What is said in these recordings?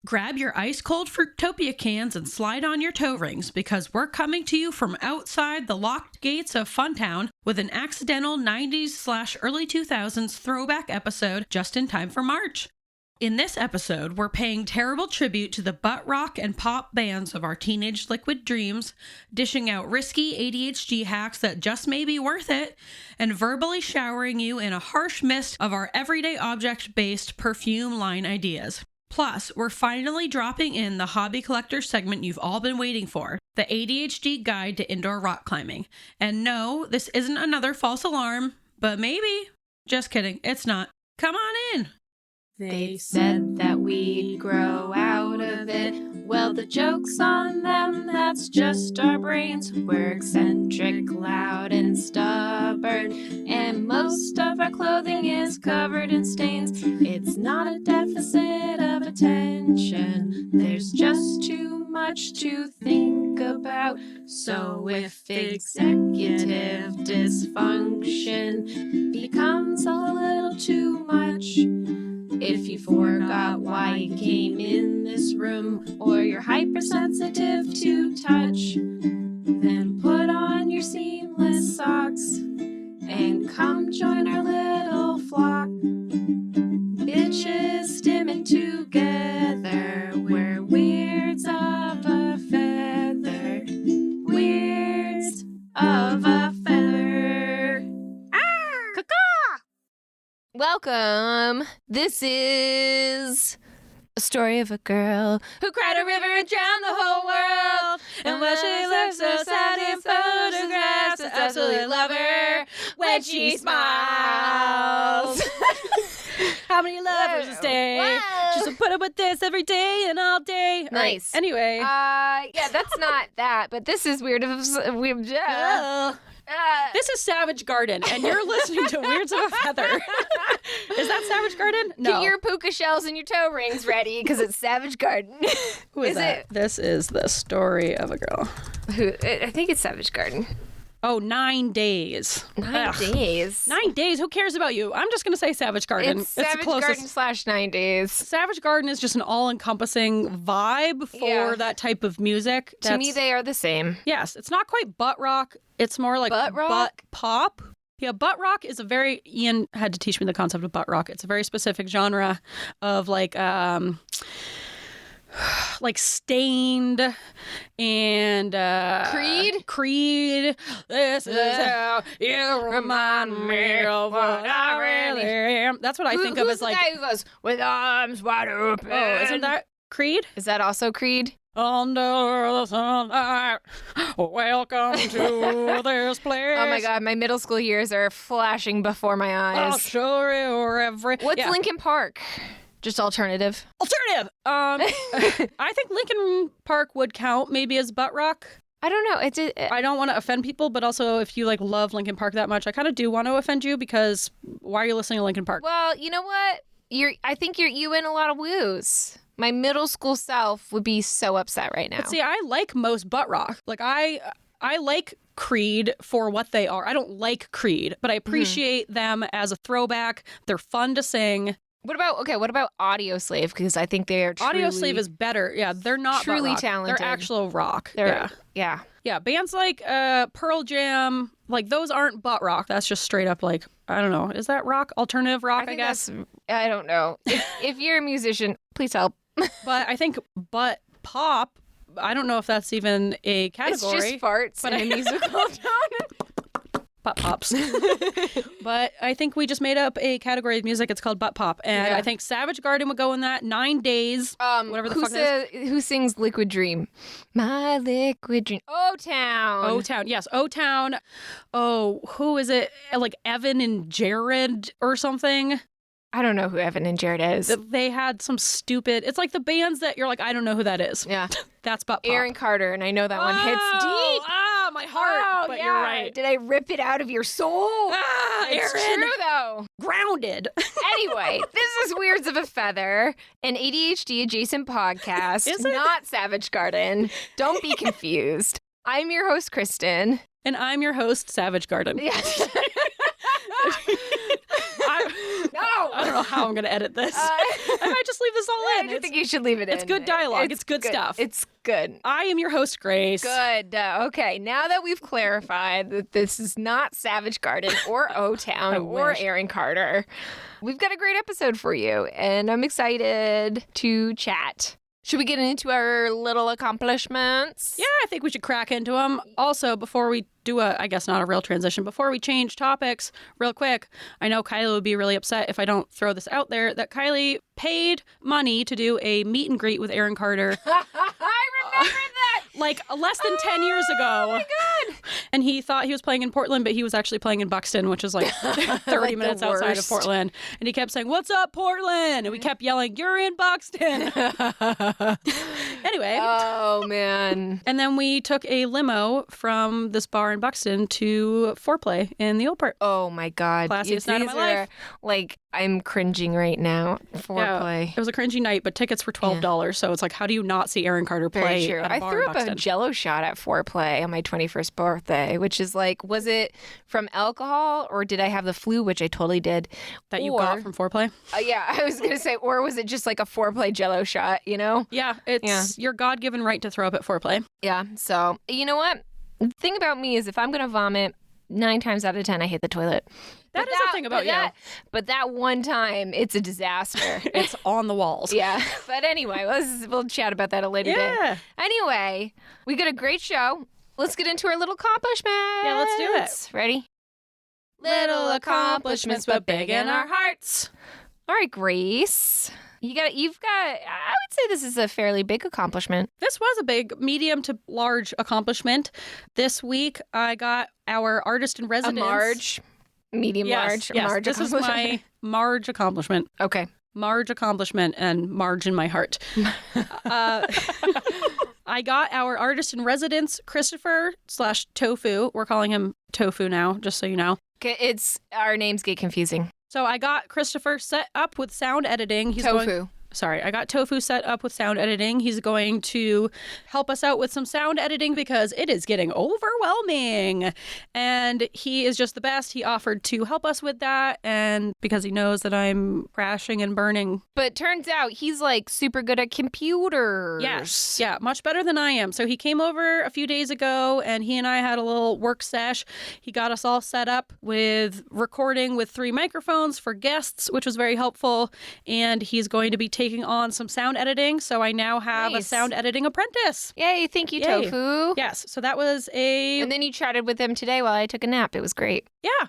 Grab your ice-cold Fruittopia cans and slide on your toe rings because we're coming to you from outside the locked gates of Funtown with an accidental 90s/early 2000s throwback episode just in time for March. In this episode, we're paying terrible tribute to the butt rock and pop bands of our teenage liquid dreams, dishing out risky ADHD hacks that just may be worth it, and verbally showering you in a harsh mist of our everyday object-based perfume line ideas. Plus, we're finally dropping in the hobby collector segment you've all been waiting for, the ADHD Guide to Indoor Rock Climbing. And no, this isn't another false alarm, but maybe. Just kidding, it's not. Come on in. They said that we'd grow out of it. Well, the joke's on them, that's just our brains. We're eccentric, loud, and stubborn, and most of our clothing is covered in stains. It's not a deficit of attention, there's just too much to think about. So if executive dysfunction becomes a little too much, if you forgot why you came in this room, or you're hypersensitive to touch, then put on your seamless socks and come join our little flock. Bitches stimming together, we're weirds of a feather, weirds of a feather. Welcome. This is a story of a girl who cried a river and drowned the whole world. And while she looks so sad in photographs, I absolutely love her when she smiles. How many lovers a day? Whoa. Just put up with this every day and all day. All Nice. Right. Anyway. Yeah, that's not that, but this is weird. This is Savage Garden, and you're listening to Weirds of a Feather. Is that Savage Garden? No. Get your puka shells and your toe rings ready, because it's Savage Garden. Who is that? This is the story of a girl. I think it's Savage Garden. Oh, 9 days. 9 days. 9 days? Who cares about you? I'm just going to say Savage Garden. It's Savage Garden / 9 days. Savage Garden is just an all-encompassing vibe for that type of music. To me, they are the same. Yes. It's not quite butt rock. It's more like butt rock? Butt pop. Yeah, butt rock is Ian had to teach me the concept of butt rock. It's a very specific genre of like Stained and Creed. This is how you remind me of what I really am. That's what I think of as like. Who's the guy who goes with arms wide open? Oh, isn't that Creed? Is that also Creed? Under the sunlight, welcome to this place. Oh my God, my middle school years are flashing before my eyes. I'll show you every. What's Linkin Park? Just alternative. Alternative. I think Linkin Park would count maybe as butt rock. I don't know. I don't want to offend people, but also if you like love Linkin Park that much, I kind of do want to offend you because why are you listening to Linkin Park? Well, you know what? I think you in a lot of woos. My middle school self would be so upset right now. But see, I like most butt rock. Like I like Creed for what they are. I don't like Creed, but I appreciate them as a throwback. They're fun to sing. What about AudioSlave? Because I think they are truly... AudioSlave is better. Yeah, they're not truly butt rock. talented. They're actual rock. Yeah. Bands like Pearl Jam, like those aren't butt rock. That's just straight up like, I don't know. Is that rock? Alternative rock, I guess? I don't know. If you're a musician, please help. But I think butt pop, I don't know if that's even a category. It's just farts in a musical tone. Butt pops. But I think we just made up a category of music. It's called butt pop. And I think Savage Garden would go in that. 9 days. Whatever the fuck that is. Who sings Liquid Dream? My Liquid Dream. O-Town. O-Town. Yes. O-Town. Oh, who is it? Like Evan and Jared or something? I don't know who Evan and Jared is. They had some stupid... It's like the bands that you're like, I don't know who that is. Yeah. That's butt pop. Aaron Carter, and I know that one hits deep. Ah, my heart. But you're right. Did I rip it out of your soul? It's Aaron. true, though. Grounded. Anyway, this is Weirds of a Feather, an ADHD-adjacent podcast, Is it? not Savage Garden. Don't be confused. I'm your host, Kristen. And I'm your host, Savage Garden. Yes. I don't know how I'm going to edit this. I might just leave this all in. I think you should leave it in. It's good dialogue. It's good stuff. It's good. I am your host, Grace. Good. Okay, now that we've clarified that this is not Savage Garden or O-Town or Aaron Carter, we've got a great episode for you, and I'm excited to chat. Should we get into our little accomplishments? Yeah, I think we should crack into them. Also, before we do I guess not a real transition, before we change topics real quick, I know Kylie would be really upset if I don't throw this out there, that Kylie paid money to do a meet and greet with Aaron Carter. I remember that! Like less than 10 years ago. Oh my God! And he thought he was playing in Portland, but he was actually playing in Buxton, which is like 30 Like minutes the outside of worst. Portland. And he kept saying, "What's up, Portland?" And we kept yelling, "You're in Buxton." Anyway. Oh, man. And then we took a limo from this bar in Buxton to Foreplay in the Old Part. Oh, my God. Classiest night of my life. Like, I'm cringing right now. Foreplay. It was a cringy night, but tickets were $12. So it's like, how do you not see Aaron Carter play? Very true. At a I bar threw in up Buxton? a Jello shot at Foreplay on my 21st birthday, which is like, was it from alcohol or did I have the flu, which I totally did? That you got from Foreplay? Yeah, I was going to say, or was it just like a Foreplay Jello shot, you know? Yeah, it's your God-given right to throw up at Foreplay. Yeah, so, you know what? The thing about me is if I'm going to vomit, 9 times out of 10, I hit the toilet. That is the thing about you. But that one time, it's a disaster. It's on the walls. Yeah. But anyway, we'll chat about that a later day. Anyway, we got a great show. Let's get into our little accomplishments. Yeah, let's do it. Ready? Little accomplishments, but big in our hearts. All right, Grace. You've got, I would say this is a fairly big accomplishment. This was a big, medium to large accomplishment. This week, I got our artist in residence. A Marge. Medium large. Yes, Marge this is my Marge accomplishment. Okay. Marge accomplishment and Marge in my heart. I got our artist in residence, Christopher /Tofu. We're calling him Tofu now, just so you know. Okay, our names get confusing. So I got Christopher set up with sound editing. Tofu. I got Tofu set up with sound editing. He's going to help us out with some sound editing because it is getting overwhelming. And he is just the best. He offered to help us with that. And because he knows that I'm crashing and burning. But turns out he's like super good at computers. Yes. Yeah, much better than I am. So he came over a few days ago and he and I had a little work sesh. He got us all set up with recording with 3 microphones for guests, which was very helpful. And he's going to be taking on some sound editing, so I now have a sound editing apprentice. Yay, thank you, Yay. Tofu. Yes, so that was And then you chatted with him today while I took a nap. It was great. Yeah.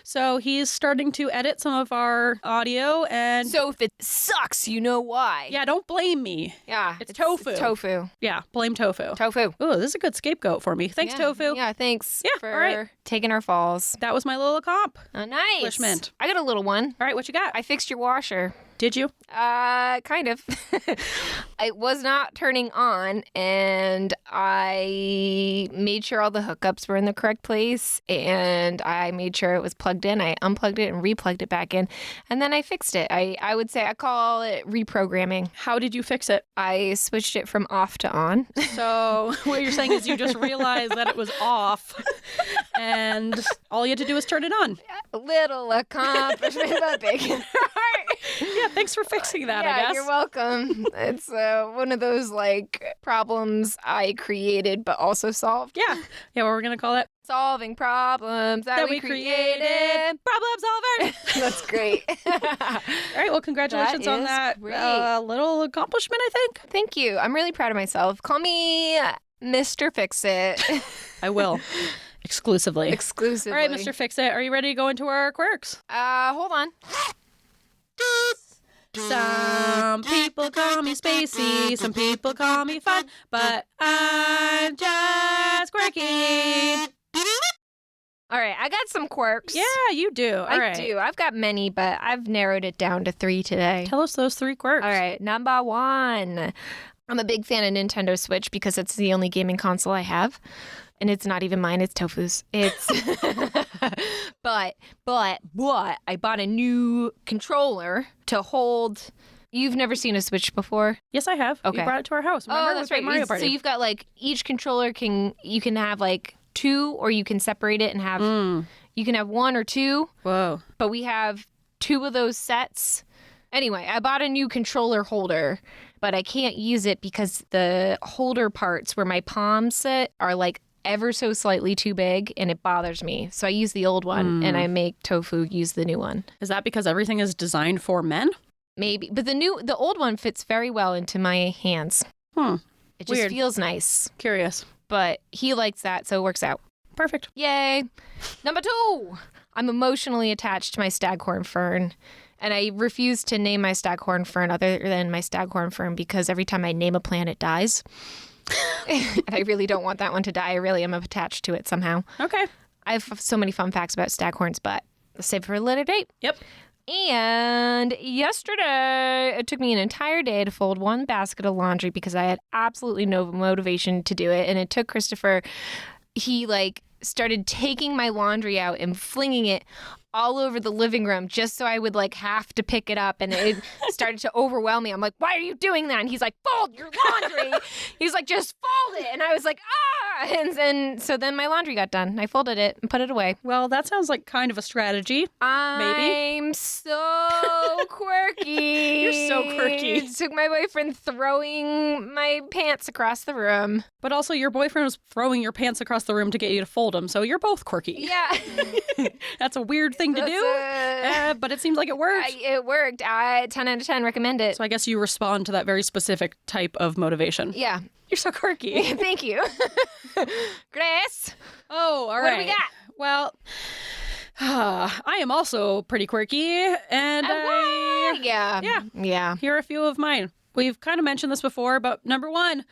So he's starting to edit some of our audio, and So if it sucks, you know why. yeah, don't blame me. Yeah. It's Tofu. Tofu. Yeah, blame Tofu. Tofu. Oh, this is a good scapegoat for me. Thanks, Tofu. Yeah, thanks Yeah, for all right. taking our falls. That was my little accomp. Oh, nice. Accomplishment. I got a little one. All right, what you got? I fixed your washer. Did you? Kind of. It was not turning on, and I made sure all the hookups were in the correct place, and I made sure it was plugged in. I unplugged it and replugged it back in, and then I fixed it. I would say I call it reprogramming. How did you fix it? I switched it from off to on. So what you're saying is you just realized that it was off, and all you had to do was turn it on. A little accomplishment, but big in our heart. Yeah, thanks for fixing that, Yeah, I guess. you're welcome. It's one of those like problems I created but also solved. Yeah, what we're going to call it? Solving problems that we created. Problem solver. That's great. All right, well, congratulations That on is that great. little accomplishment, I think. Thank you. I'm really proud of myself. Call me Mr. Fix-It. I will. Exclusively. Exclusively. All right, Mr. Fix-It, are you ready to go into our quirks? Hold on. Some people call me spacey, some people call me fun, but I'm just quirky. All right, I got some quirks. Yeah, you do. All right. I do. I've got many, but I've narrowed it down to 3 today. Tell us those 3 quirks. All right, number 1. I'm a big fan of Nintendo Switch because it's the only gaming console I have. And it's not even mine, it's Tofu's. It's but I bought a new controller to hold. You've never seen a Switch before? Yes, I have. Okay. You brought it to our house. Remember? Oh, that's With right. Mario Party. So you've got like each controller you can have like 2, or you can separate it and have you can have 1 or 2. Whoa. But we have 2 of those sets. Anyway, I bought a new controller holder, but I can't use it because the holder parts where my palms sit are like ever so slightly too big, and it bothers me. So I use the old one, and I make Tofu use the new one. Is that because everything is designed for men? Maybe. But the old one fits very well into my hands. It just Weird. feels nice. Curious. But he likes that, so it works out. Perfect. Yay. Number 2. I'm emotionally attached to my staghorn fern. And I refuse to name my staghorn fern other than my staghorn fern because every time I name a plant, it dies. And I really don't want that one to die. I really am attached to it somehow. Okay. I have so many fun facts about staghorns, but let's save it for a later date. Yep. And yesterday, it took me an entire day to fold 1 basket of laundry because I had absolutely no motivation to do it. And it took Christopher, he started taking my laundry out and flinging it all over the living room just so I would have to pick it up, and it started to overwhelm me. I'm like, why are you doing that? And he's like, fold your laundry. He's like, just fold it. And I was like, and so then my laundry got done. I folded it and put it away. Well, that sounds like kind of a strategy. I'm so quirky. You're so quirky. It took my boyfriend throwing my pants across the room. But also your boyfriend was throwing your pants across the room to get you to fold them, so you're both quirky. Yeah. That's a weird thing to do, but it seems like it worked. It worked. 10 out of 10, recommend it. So I guess you respond to that very specific type of motivation. Yeah. You're so quirky. Thank you. Grace. Oh, all right. What do we got? Well, I am also pretty quirky, and Yeah. here are a few of mine. We've kind of mentioned this before, but number 1,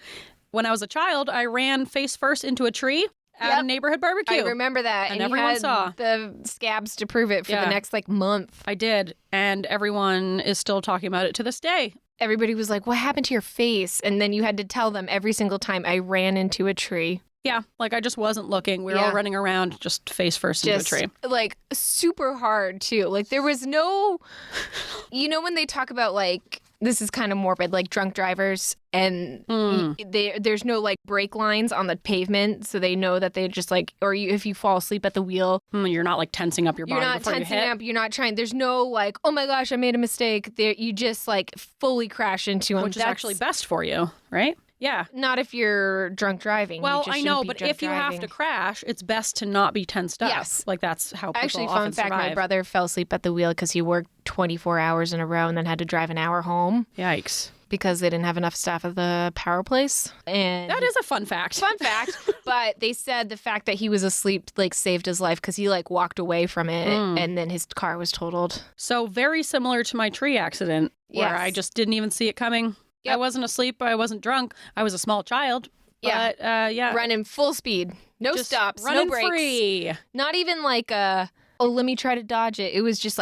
when I was a child, I ran face first into a tree at a neighborhood barbecue. I remember that. And you everyone had saw. the scabs to prove it for the next month. I did, and everyone is still talking about it to this day. Everybody was like, what happened to your face? And then you had to tell them every single time I ran into a tree. Yeah, I just wasn't looking. We were all running around just face first into a tree. Super hard, too. There was no... when they talk about, this is kind of morbid, drunk drivers, and there's no, brake lines on the pavement, so they know that they just, if you fall asleep at the wheel... You're not, tensing up your body before you hit. You're not tensing up. You're not trying... There's no, oh, my gosh, I made a mistake. You just, fully crash into them. Which is actually best for you, right? Yeah. Not if you're drunk driving. Well, I know, but if you have to crash, it's best to not be tensed up. Yes. That's how people Actually, often fun fact, survive. my brother fell asleep at the wheel because he worked 24 hours in a row and then had to drive an hour home. Yikes. Because they didn't have enough staff at the power place. And That is a fun fact. Fun fact. But they said the fact that he was asleep saved his life because he walked away from it and then his car was totaled. So very similar to my tree accident where I just didn't even see it coming. Yep. I wasn't asleep. I wasn't drunk. I was a small child. Yeah. But, running full speed. No just stops. Running no brakes. free. Not even let me try to dodge it. It was just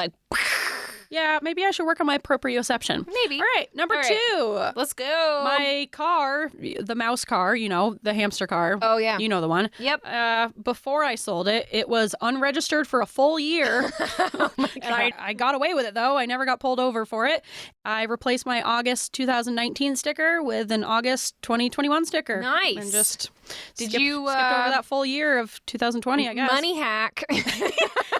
Yeah, maybe I should work on my proprioception. Maybe. All right, number 2. Let's go. My car, the mouse car, the hamster car. Oh, yeah. You know the one. Yep. Before I sold it, it was unregistered for a full year. Oh, my God. And I got away with it, though. I never got pulled over for it. I replaced my August 2019 sticker with an August 2021 sticker. Nice. And just Did skipped you over that full year of 2020, I guess. Money hack.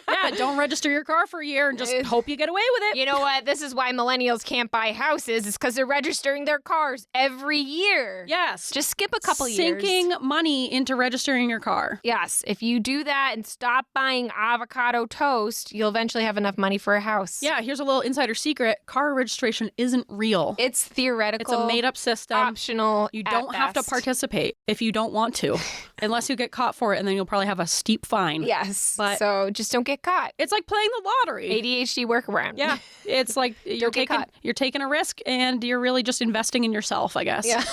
Yeah, don't register your car for a year and just hope you get away with it. You know what? This is why millennials can't buy houses. It's because they're registering their cars every year. Yes. Just skip a couple years. Sinking money into registering your car. Yes. If you do that and stop buying avocado toast, you'll eventually have enough money for a house. Yeah, here's a little insider secret. Car registration isn't real. It's theoretical. It's a made-up system. Optional. You don't have to participate if you don't want to, unless you get caught for it, and then you'll probably have a steep fine. Yes. But so just don't get caught. It's like playing the lottery. ADHD workaround. Yeah. It's like you're taking a risk, and you're really just investing in yourself, I guess. Yeah.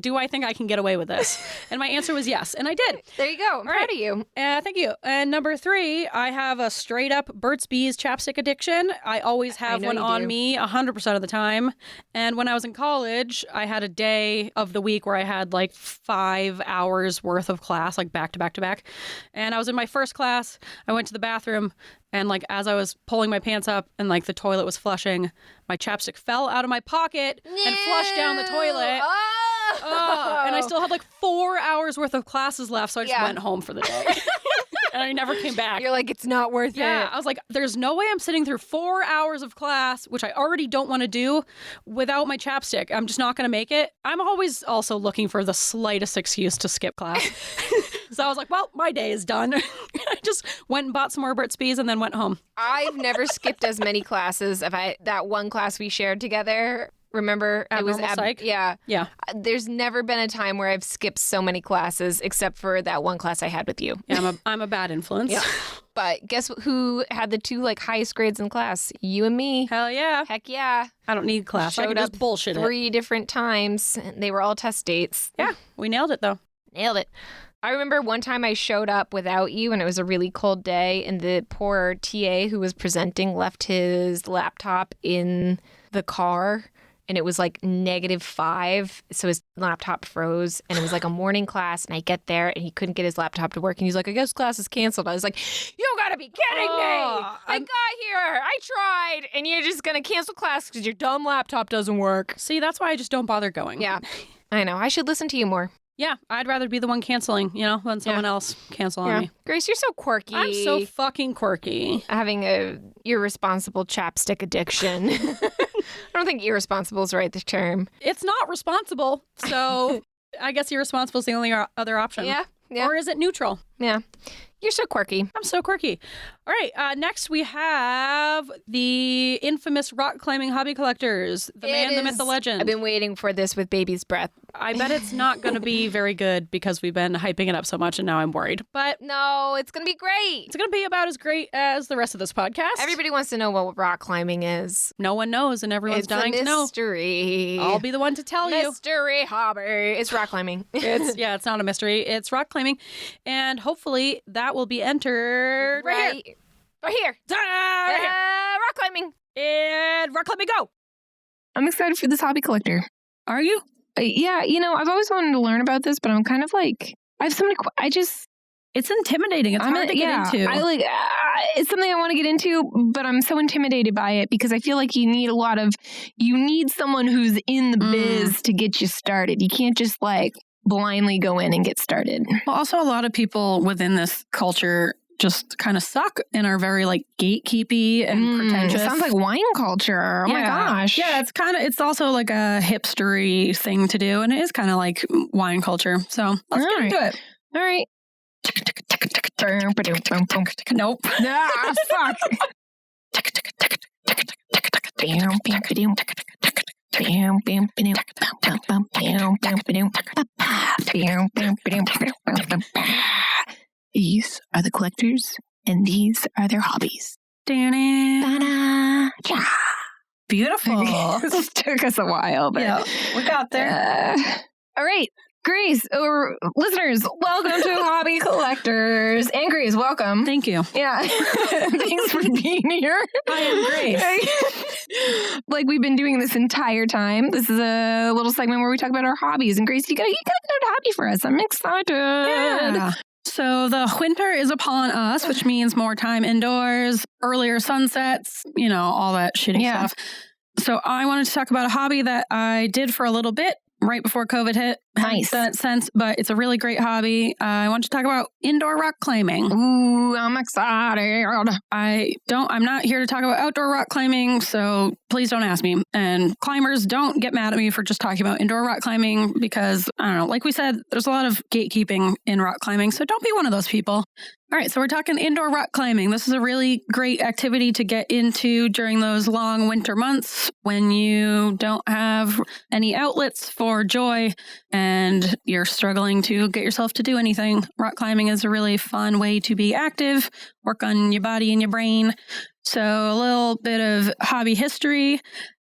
Do I think I can get away with this? And my answer was yes, and I did. There you go. I'm proud of you. Thank you. And number 3, I have a straight-up Burt's Bees chapstick addiction. I always have one on me 100% of the time. And when I was in college, I had a day of the week where I had 5 hours worth of class, back to back to back. And I was in my first class. I went to the bathroom. And as I was pulling my pants up and the toilet was flushing, my chapstick fell out of my pocket and flushed down the toilet. Oh. And I still had 4 hours worth of classes left, so I just went home for the day. And I never came back. You're like, it's not worth Yeah, it. I was like, there's no way I'm sitting through 4 hours of class, which I already don't want to do, without my chapstick. I'm just not going to make it. I'm always also looking for the slightest excuse to skip class. So I was like, well, my day is done. I just went and bought some more Burt's Bees and then went home. I've never skipped as many classes. That one class we shared together. Remember, Abnormal psych? Yeah. Yeah. There's never been a time where I've skipped so many classes except for that one class I had with you. Yeah, I'm a bad influence. Yeah. But guess who had the two highest grades in class? You and me. Hell yeah. Heck yeah. I don't need class. I Showed can just up bullshit it. 3 different times. And they were all test dates. Yeah, we nailed it though. Nailed it. I remember one time I showed up without you and it was a really cold day and the poor TA who was presenting left his laptop in the car. And it was -5. So his laptop froze. And it was a morning class. And I get there and he couldn't get his laptop to work. And he's like, I guess class is canceled. I was like, you gotta be kidding me. I got here. I tried. And you're just gonna cancel class because your dumb laptop doesn't work. See, that's why I just don't bother going. Yeah. I know. I should listen to you more. Yeah, I'd rather be the one canceling, than someone else cancel on me. Grace, you're so quirky. I'm so fucking quirky. Having a irresponsible chapstick addiction. I don't think irresponsible is the right term. It's not responsible, so I guess irresponsible is the only other option. Yeah. Or is it neutral? Yeah. You're so quirky. I'm so quirky. All right, next we have the infamous rock climbing hobby collectors. The man, the myth, the legend. I've been waiting for this with baby's breath. I bet it's not going to be very good because we've been hyping it up so much and now I'm worried. But no, it's going to be great. It's going to be about as great as the rest of this podcast. Everybody wants to know what rock climbing is. No one knows and everyone's dying to know. It's a mystery. I'll be the one to tell you. Mystery hobby. It's rock climbing. It's not a mystery. It's rock climbing. And hopefully that will be entered right here. Right here. Right here. Rock climbing. And rock climbing, go. I'm excited for this hobby collector. Are you? Yeah, I've always wanted to learn about this, but I'm kind of I have so many. It's intimidating. It's hard to get into. It's something I want to get into, but I'm so intimidated by it because I feel like you need someone who's in the biz to get you started. You can't just blindly go in and get started. Well, also a lot of people within this culture just kind of suck and are very gatekeepy and pretentious. It sounds like wine culture. Oh my gosh. Yeah, it's also a hipstery thing to do, and it is kind of like wine culture. So let's get into it. All right. Nope. Ah, fuck. These are the collectors, and these are their hobbies. Beautiful. This took us a while, but yeah, we got there. All right. Grace, or listeners, welcome to Hobby Collectors. And Grace, welcome. Thank you. Yeah. Thanks for being here. I am Grace. We've been doing this entire time. This is a little segment where we talk about our hobbies. And Grace, you got a good hobby for us. I'm excited. Yeah. So the winter is upon us, which means more time indoors, earlier sunsets, all that shitty stuff. So I wanted to talk about a hobby that I did for a little bit right before COVID hit. Nice. That sense, but it's a really great hobby. I want to talk about indoor rock climbing. Ooh, I'm excited. I'm not here to talk about outdoor rock climbing, so please don't ask me. And climbers, don't get mad at me for just talking about indoor rock climbing because, I don't know, like we said, there's a lot of gatekeeping in rock climbing, so don't be one of those people. All right, so we're talking indoor rock climbing. This is a really great activity to get into during those long winter months when you don't have any outlets for joy and you're struggling to get yourself to do anything. Rock climbing is a really fun way to be active, work on your body and your brain. So a little bit of hobby history.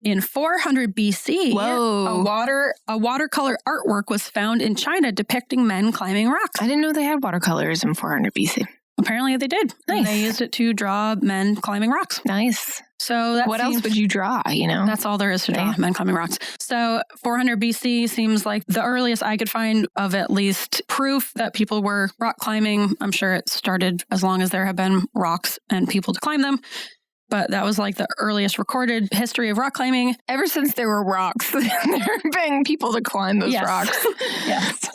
In 400 BC, a watercolor artwork was found in China depicting men climbing rocks. I didn't know they had watercolors in 400 BC. Apparently they did. Nice. And they used it to draw men climbing rocks. Nice. So that what else would you draw, That's all there is to draw, men climbing rocks. So 400 BC seems like the earliest I could find of at least proof that people were rock climbing. I'm sure it started as long as there have been rocks and people to climb them. but that was like the earliest recorded history of rock climbing. Ever since there were rocks, there have been people to climb those rocks. Yes.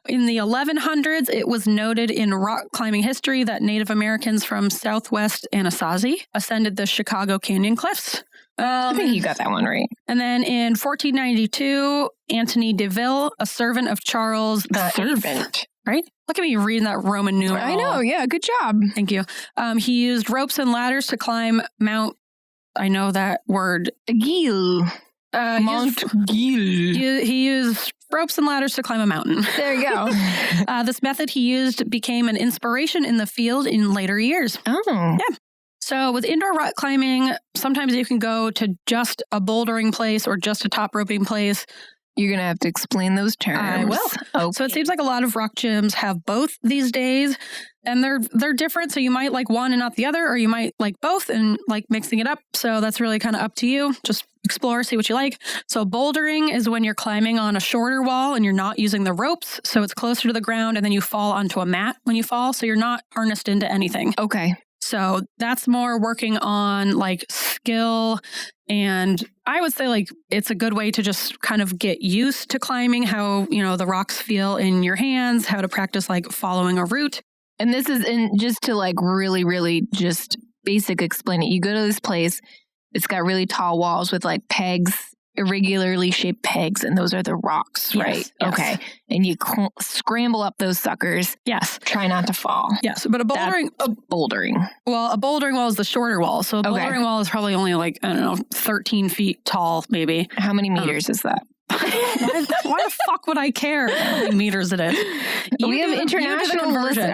In the 1100s, it was noted in rock climbing history that Native Americans from southwest Anasazi ascended the Chicago Canyon Cliffs. I think you got that one right. And then in 1492, Antony DeVille, a servant of Charles the Servant. Right? Look at me reading that Roman numeral. I know. Yeah. Good job. Thank you. He used ropes and ladders to climb Mount. I know that word. Gil. Mount Gil. He used ropes and ladders to climb a mountain. There you go. This method he used became an inspiration in the field in later years. Oh. Yeah. So with indoor rock climbing, sometimes you can go to just a bouldering place or just a top roping place. You're going to have to explain those terms. I will. Okay. So it seems like a lot of rock gyms have both these days, and they're different. So you might like one and not the other, or you might like both and like mixing it up. So that's really kind of up to you. Just explore, see what you like. So bouldering is when you're climbing on a shorter wall and you're not using the ropes. So it's closer to the ground, and then you fall onto a mat when you fall. So you're not harnessed into anything. Okay. So that's more working on like skill. And I would say like it's a good way to just kind of get used to climbing, how, the rocks feel in your hands, how to practice like following a route. And this is just to like really, really just basic explain it. You go to this place, it's got really tall walls with like pegs, irregularly shaped pegs, and those are the rocks, right? Yes, yes. Okay. And you scramble up those suckers. Yes. Try not to fall. Yes. But a bouldering wall is the shorter wall. So a bouldering wall is probably only like, 13 feet tall, maybe. How many meters is that? Why the fuck would I care how many meters it is? We have international listen.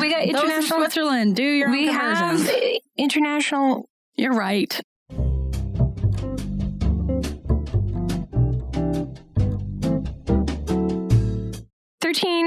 We got international. Those in Switzerland. Do your own conversions. We have international. You're right.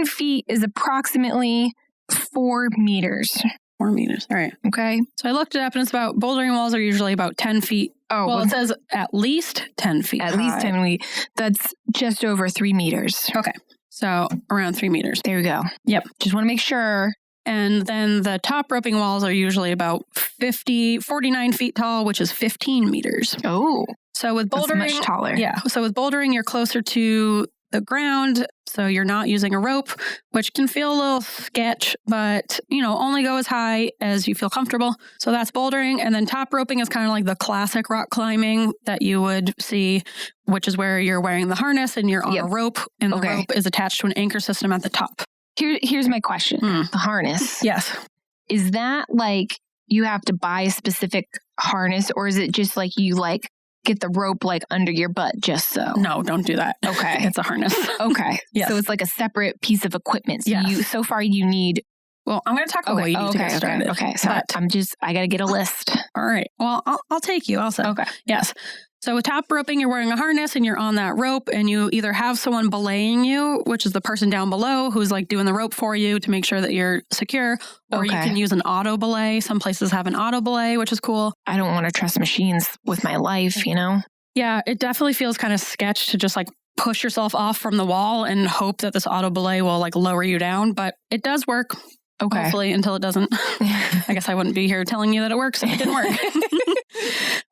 Feet is approximately 4 meters. 4 meters. All right. Okay. So I looked it up, and it's about bouldering walls are usually about 10 feet. Oh, well, it says at least 10 feet. At least 10 feet. That's just over 3 meters. Okay. So around 3 meters. There we go. Yep. Just want to make sure. And then the top roping walls are usually about 49 feet tall, which is 15 meters. Oh. So with bouldering, that's much taller. Yeah. So with bouldering, you're closer to the ground. So you're not using a rope, which can feel a little sketch, but, only go as high as you feel comfortable. So that's bouldering. And then top roping is kind of like the classic rock climbing that you would see, which is where you're wearing the harness and you're on a rope, and the rope is attached to an anchor system at the top. Here's my question. The harness. Yes. Is that like you have to buy a specific harness, or is it just like you like get the rope like under your butt just so? No, don't do that. Okay. It's a harness. Okay. Yes. So it's like a separate piece of equipment. So Yes. so far you need. Well, I'm going to talk about what you need to get started. Okay. So But- I got to get a list. All right. Well, I'll take you also. Okay. Yes. So with top roping, you're wearing a harness and you're on that rope, and you either have someone belaying you, which is the person down below who's like doing the rope for you to make sure that you're secure, or you can use an auto belay. Some places have an auto belay, which is cool. I don't want to trust machines with my life, Yeah, it definitely feels kind of sketch to just like push yourself off from the wall and hope that this auto belay will like lower you down, but it does work. Okay. Hopefully, until it doesn't. I guess I wouldn't be here telling you that it works if it didn't work.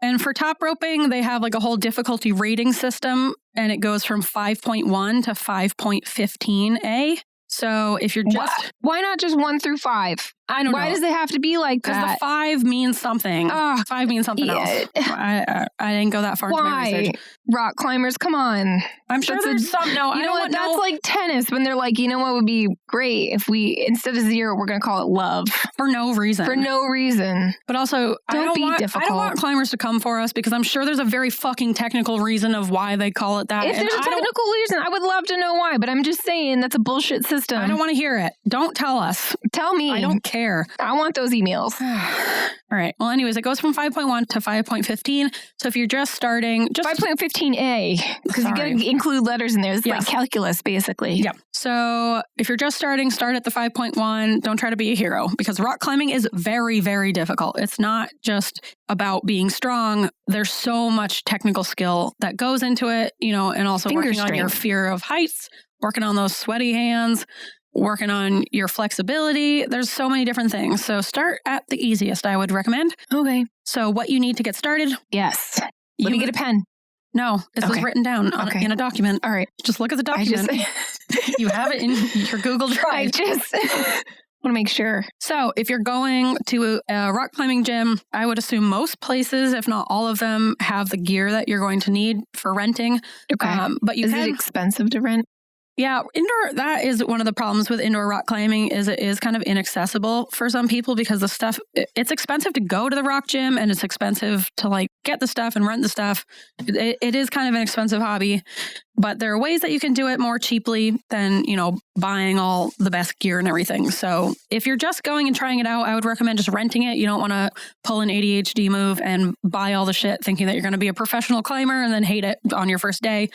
And for top roping, they have like a whole difficulty rating system, and it goes from 5.1 to 5.15A. So if you're just... Why not just 1 through 5? I don't know. Why does it have to be like Because that? the 5 means something. 5 means something else. I didn't go that far into my research. Rock climbers, come on. I'm sure there's some. No, you know what? That's like tennis when they're like, what would be great if we, instead of 0, we're going to call it love. For no reason. For no reason. But also, Don't be difficult. I don't want climbers to come for us because I'm sure there's a very fucking technical reason of why they call it that. If there's a technical reason, I would love to know why, but I'm just saying that's a bullshit system. I don't want to hear it. Don't tell us. Tell me. I don't care. I want those emails. All right. Well, anyways, it goes from 5.1 to 5.15. So if you're just starting... 5.15A, because you got to include letters in there. It's like calculus, basically. Yeah. So if you're just starting, start at the 5.1. Don't try to be a hero, because rock climbing is very, very difficult. It's not just about being strong. There's so much technical skill that goes into it, and also working on your fear of heights, working on those sweaty hands. working on your flexibility. There's so many different things. So start at the easiest, I would recommend. Okay. So what you need to get started. Yes. Let me get a pen. No, this is written down in a document. All right. Just look at the document. You have it in your Google Drive. I just want to make sure. So if you're going to a rock climbing gym, I would assume most places, if not all of them, have the gear that you're going to need for renting. Okay. But Is it expensive to rent? Yeah, that is one of the problems with indoor rock climbing is it is kind of inaccessible for some people because the stuff, it's expensive to go to the rock gym and it's expensive to like get the stuff and rent the stuff. It is kind of an expensive hobby, but there are ways that you can do it more cheaply than, buying all the best gear and everything. So if you're just going and trying it out, I would recommend just renting it. You don't want to pull an ADHD move and buy all the shit thinking that you're going to be a professional climber and then hate it on your first day.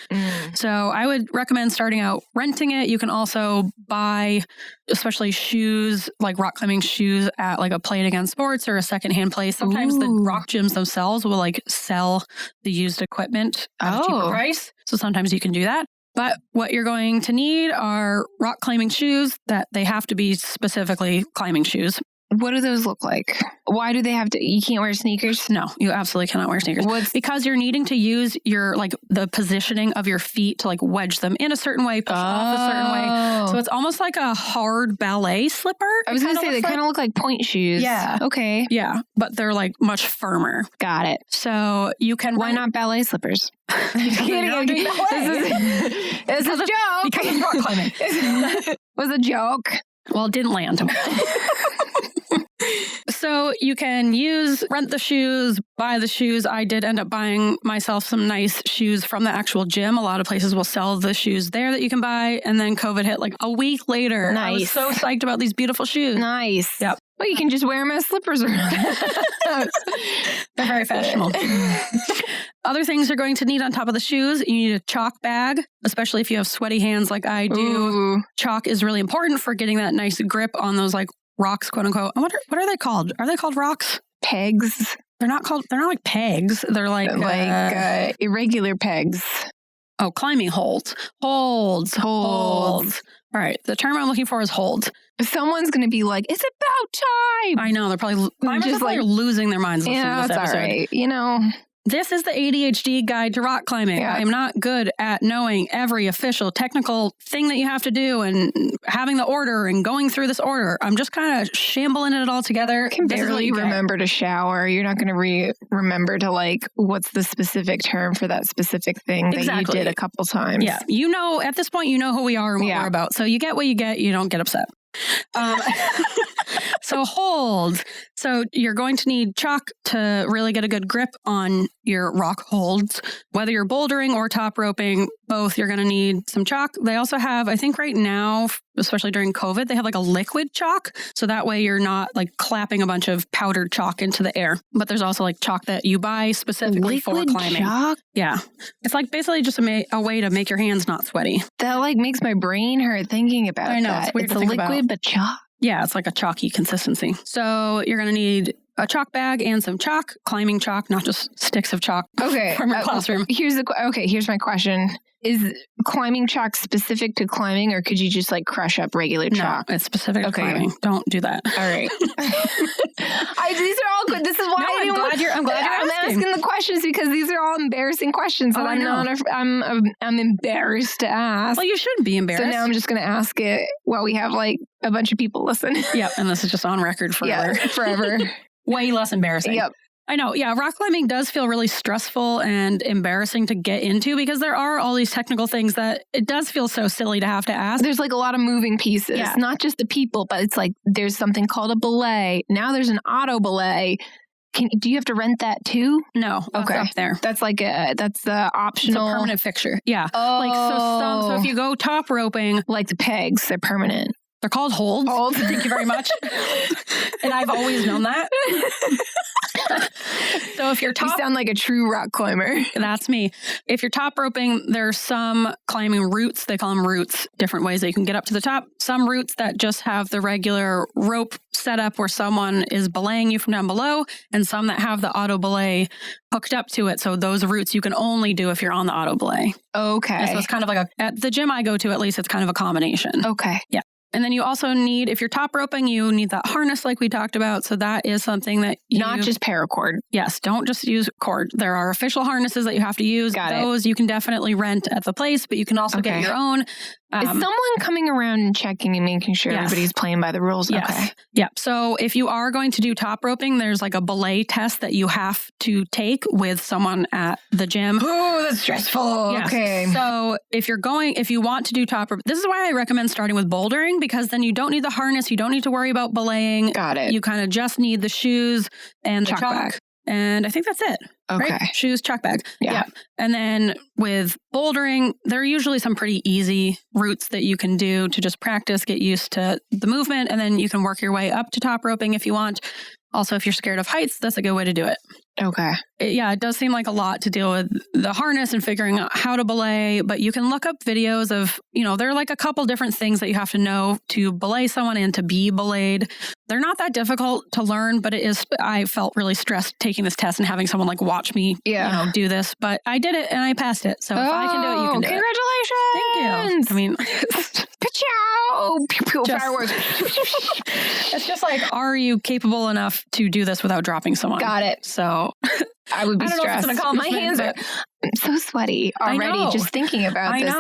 So I would recommend starting out renting it. You can also buy, especially shoes, like rock climbing shoes at like a Play It Again Sports or a secondhand place. Sometimes the rock gyms themselves will like sell the used equipment at a cheaper price. So sometimes you can do that. But what you're going to need are rock climbing shoes that they have to be specifically climbing shoes. What do those look like? Why do they have to? You can't wear sneakers? No, you absolutely cannot wear sneakers. Because you're needing to use your, like, the positioning of your feet to, like, wedge them in a certain way, push off a certain way. So it's almost like a hard ballet slipper. I was going to say, they kind of look like point shoes. Yeah. Okay. Yeah, but they're, like, much firmer. Got it. So you can... Why not ballet slippers? It's a joke. Because it's rock climbing. It was a joke. Well, it didn't land. So you can rent the shoes, buy the shoes. I did end up buying myself some nice shoes from the actual gym. A lot of places will sell the shoes there that you can buy. And then COVID hit like a week later. Nice. I was so psyched about these beautiful shoes. Nice. Yep. Well, you can just wear them as slippers around. They're very fashionable. Other things you're going to need on top of the shoes, you need a chalk bag, especially if you have sweaty hands like I do. Ooh. Chalk is really important for getting that nice grip on those like rocks, quote unquote. What are they called? Are they called rocks? Pegs. They're not like pegs. They're like irregular pegs. Oh, climbing holds. Holds. All right. The term I'm looking for is holds. Someone's going to be like, it's about time. I know. They're probably losing their minds listening to this episode. All right. This is the ADHD guide to rock climbing. Yeah. I am not good at knowing every official technical thing that you have to do and having the order and going through this order. I'm just kind of shambling it all together. I can barely remember to shower. You're not going to remember to like, what's the specific term for that specific thing that you did a couple times. Yeah. At this point, who we are and what we're about. So you get what you get. You don't get upset. So hold. So you're going to need chalk to really get a good grip on your rock holds. Whether you're bouldering or top roping, both, you're going to need some chalk. They also have, I think right now, especially during COVID, they have like a liquid chalk. So that way you're not like clapping a bunch of powdered chalk into the air. But there's also like chalk that you buy specifically for climbing. Chalk? Yeah. It's like basically just a way to make your hands not sweaty. That like makes my brain hurt thinking about I know, that. it's weird It's to a think liquid, about. but chalk. Yeah, it's like a chalky consistency. So you're going to need a chalk bag and some chalk, climbing chalk, not just sticks of chalk from your classroom. Here's my question. Is climbing chalk specific to climbing, or could you just like crush up regular chalk? No, it's specific to climbing. Don't do that. All right. These are all good. This is why I'm glad you're asking the questions, because these are all embarrassing questions that I'm embarrassed to ask. Well, you shouldn't be embarrassed. So now I'm just going to ask it while we have like a bunch of people listen. Yep, and this is just on record forever. Yeah, forever. Way less embarrassing. Yep. I know. Yeah. Rock climbing does feel really stressful and embarrassing to get into because there are all these technical things that it does feel so silly to have to ask. There's like a lot of moving pieces, not just the people, but it's like there's something called a belay. Now there's an auto belay. Do you have to rent that too? No. Okay. Up there. That's like that's optional. It's a permanent fixture. Yeah. Oh. So if you go top roping, like the pegs, they're permanent. They're called holds. Thank you very much. And I've always known that. So if you're you sound like a true rock climber. That's me. If you're top roping, there's some climbing routes. They call them routes, different ways that you can get up to the top. Some routes that just have the regular rope setup where someone is belaying you from down below, and some that have the auto belay hooked up to it. So those routes you can only do if you're on the auto belay. Okay. And so it's kind of like at the gym I go to, at least it's kind of a combination. Okay. Yeah. And then you also need, if you're top roping, you need that harness like we talked about. So that is something that you... Not just paracord. Yes, don't just use cord. There are official harnesses that you have to use. Those you can definitely rent at the place, but you can also get your own. Is someone coming around and checking and making sure everybody's playing by the rules? Yes. Okay. Yeah. So if you are going to do top roping, there's like a belay test that you have to take with someone at the gym. Oh, that's stressful. Yes. Okay. So if you want to do top rope, this is why I recommend starting with bouldering, because then you don't need the harness. You don't need to worry about belaying. Got it. You kind of just need the shoes and the Chalk chalk. bag. And I think that's it. Okay. Right? Shoes, chalk bag. Yeah. And then with bouldering, there are usually some pretty easy routes that you can do to just practice, get used to the movement, and then you can work your way up to top roping if you want. Also, if you're scared of heights, that's a good way to do it. Okay. It does seem like a lot to deal with the harness and figuring out how to belay, but you can look up videos of, there are like a couple different things that you have to know to belay someone and to be belayed. They're not that difficult to learn, but I felt really stressed taking this test and having someone like watch me, do this, but I did it and I passed it. So if I can do it, you can do it. Congratulations. Thank you. I mean, Ka-chow! Pew, pew, fireworks. It's just like, are you capable enough to do this without dropping someone? Got it. So I would be stressed. My hands are... I'm so sweaty already just thinking about this.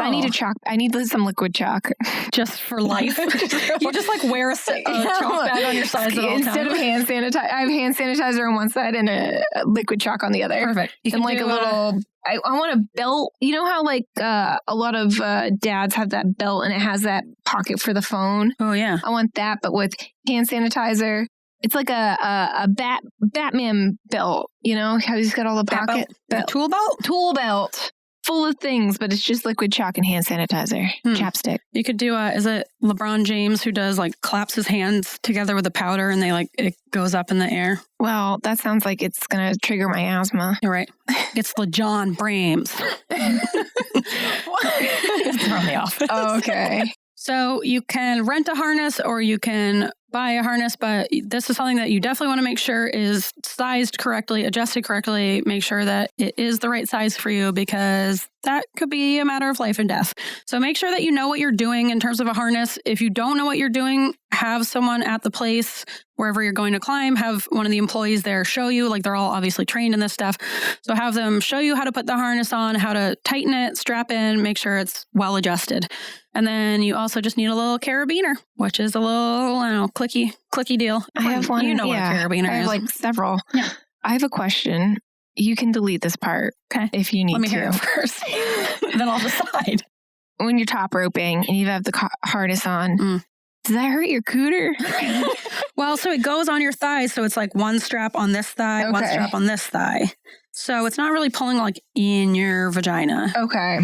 I need some liquid chalk. Just for life. You just like wear a chalk bag on your sides at all Instead times. of hand sanitizer, I have hand sanitizer on one side and a liquid chalk on the other. Perfect. You can like a little... I want a belt. You know how like a lot of dads have that belt and it has that pocket for the phone? Oh, yeah. I want that, but with hand sanitizer. It's like a Batman belt, how he's got all the pocket. Tool belt? Tool belt. Full of things, but it's just liquid chalk and hand sanitizer. Chapstick. You could do is it LeBron James who does like claps his hands together with the powder and it goes up in the air? Well, that sounds like it's going to trigger my asthma. You're right. It's LeJohn Brames. It's from The Office. Oh, okay. So you can rent a harness or you can buy a harness, but this is something that you definitely want to make sure is sized correctly, adjusted correctly, make sure that it is the right size for you because that could be a matter of life and death. So make sure that you know what you're doing in terms of a harness. If you don't know what you're doing, have someone at the place wherever you're going to climb, have one of the employees there show you, like they're all obviously trained in this stuff. So have them show you how to put the harness on, how to tighten it, strap in, make sure it's well adjusted. And then you also just need a little carabiner, which is a little, clicky deal. I have one. You know what a carabiner is. I have like several. Yeah. I have a question. You can delete this part if you need to. Let me hear it first. Then I'll decide. When you're top roping and you have the harness on, does that hurt your cooter? Well, so it goes on your thighs. So it's like one strap on this thigh, one strap on this thigh. So it's not really pulling like in your vagina. Okay.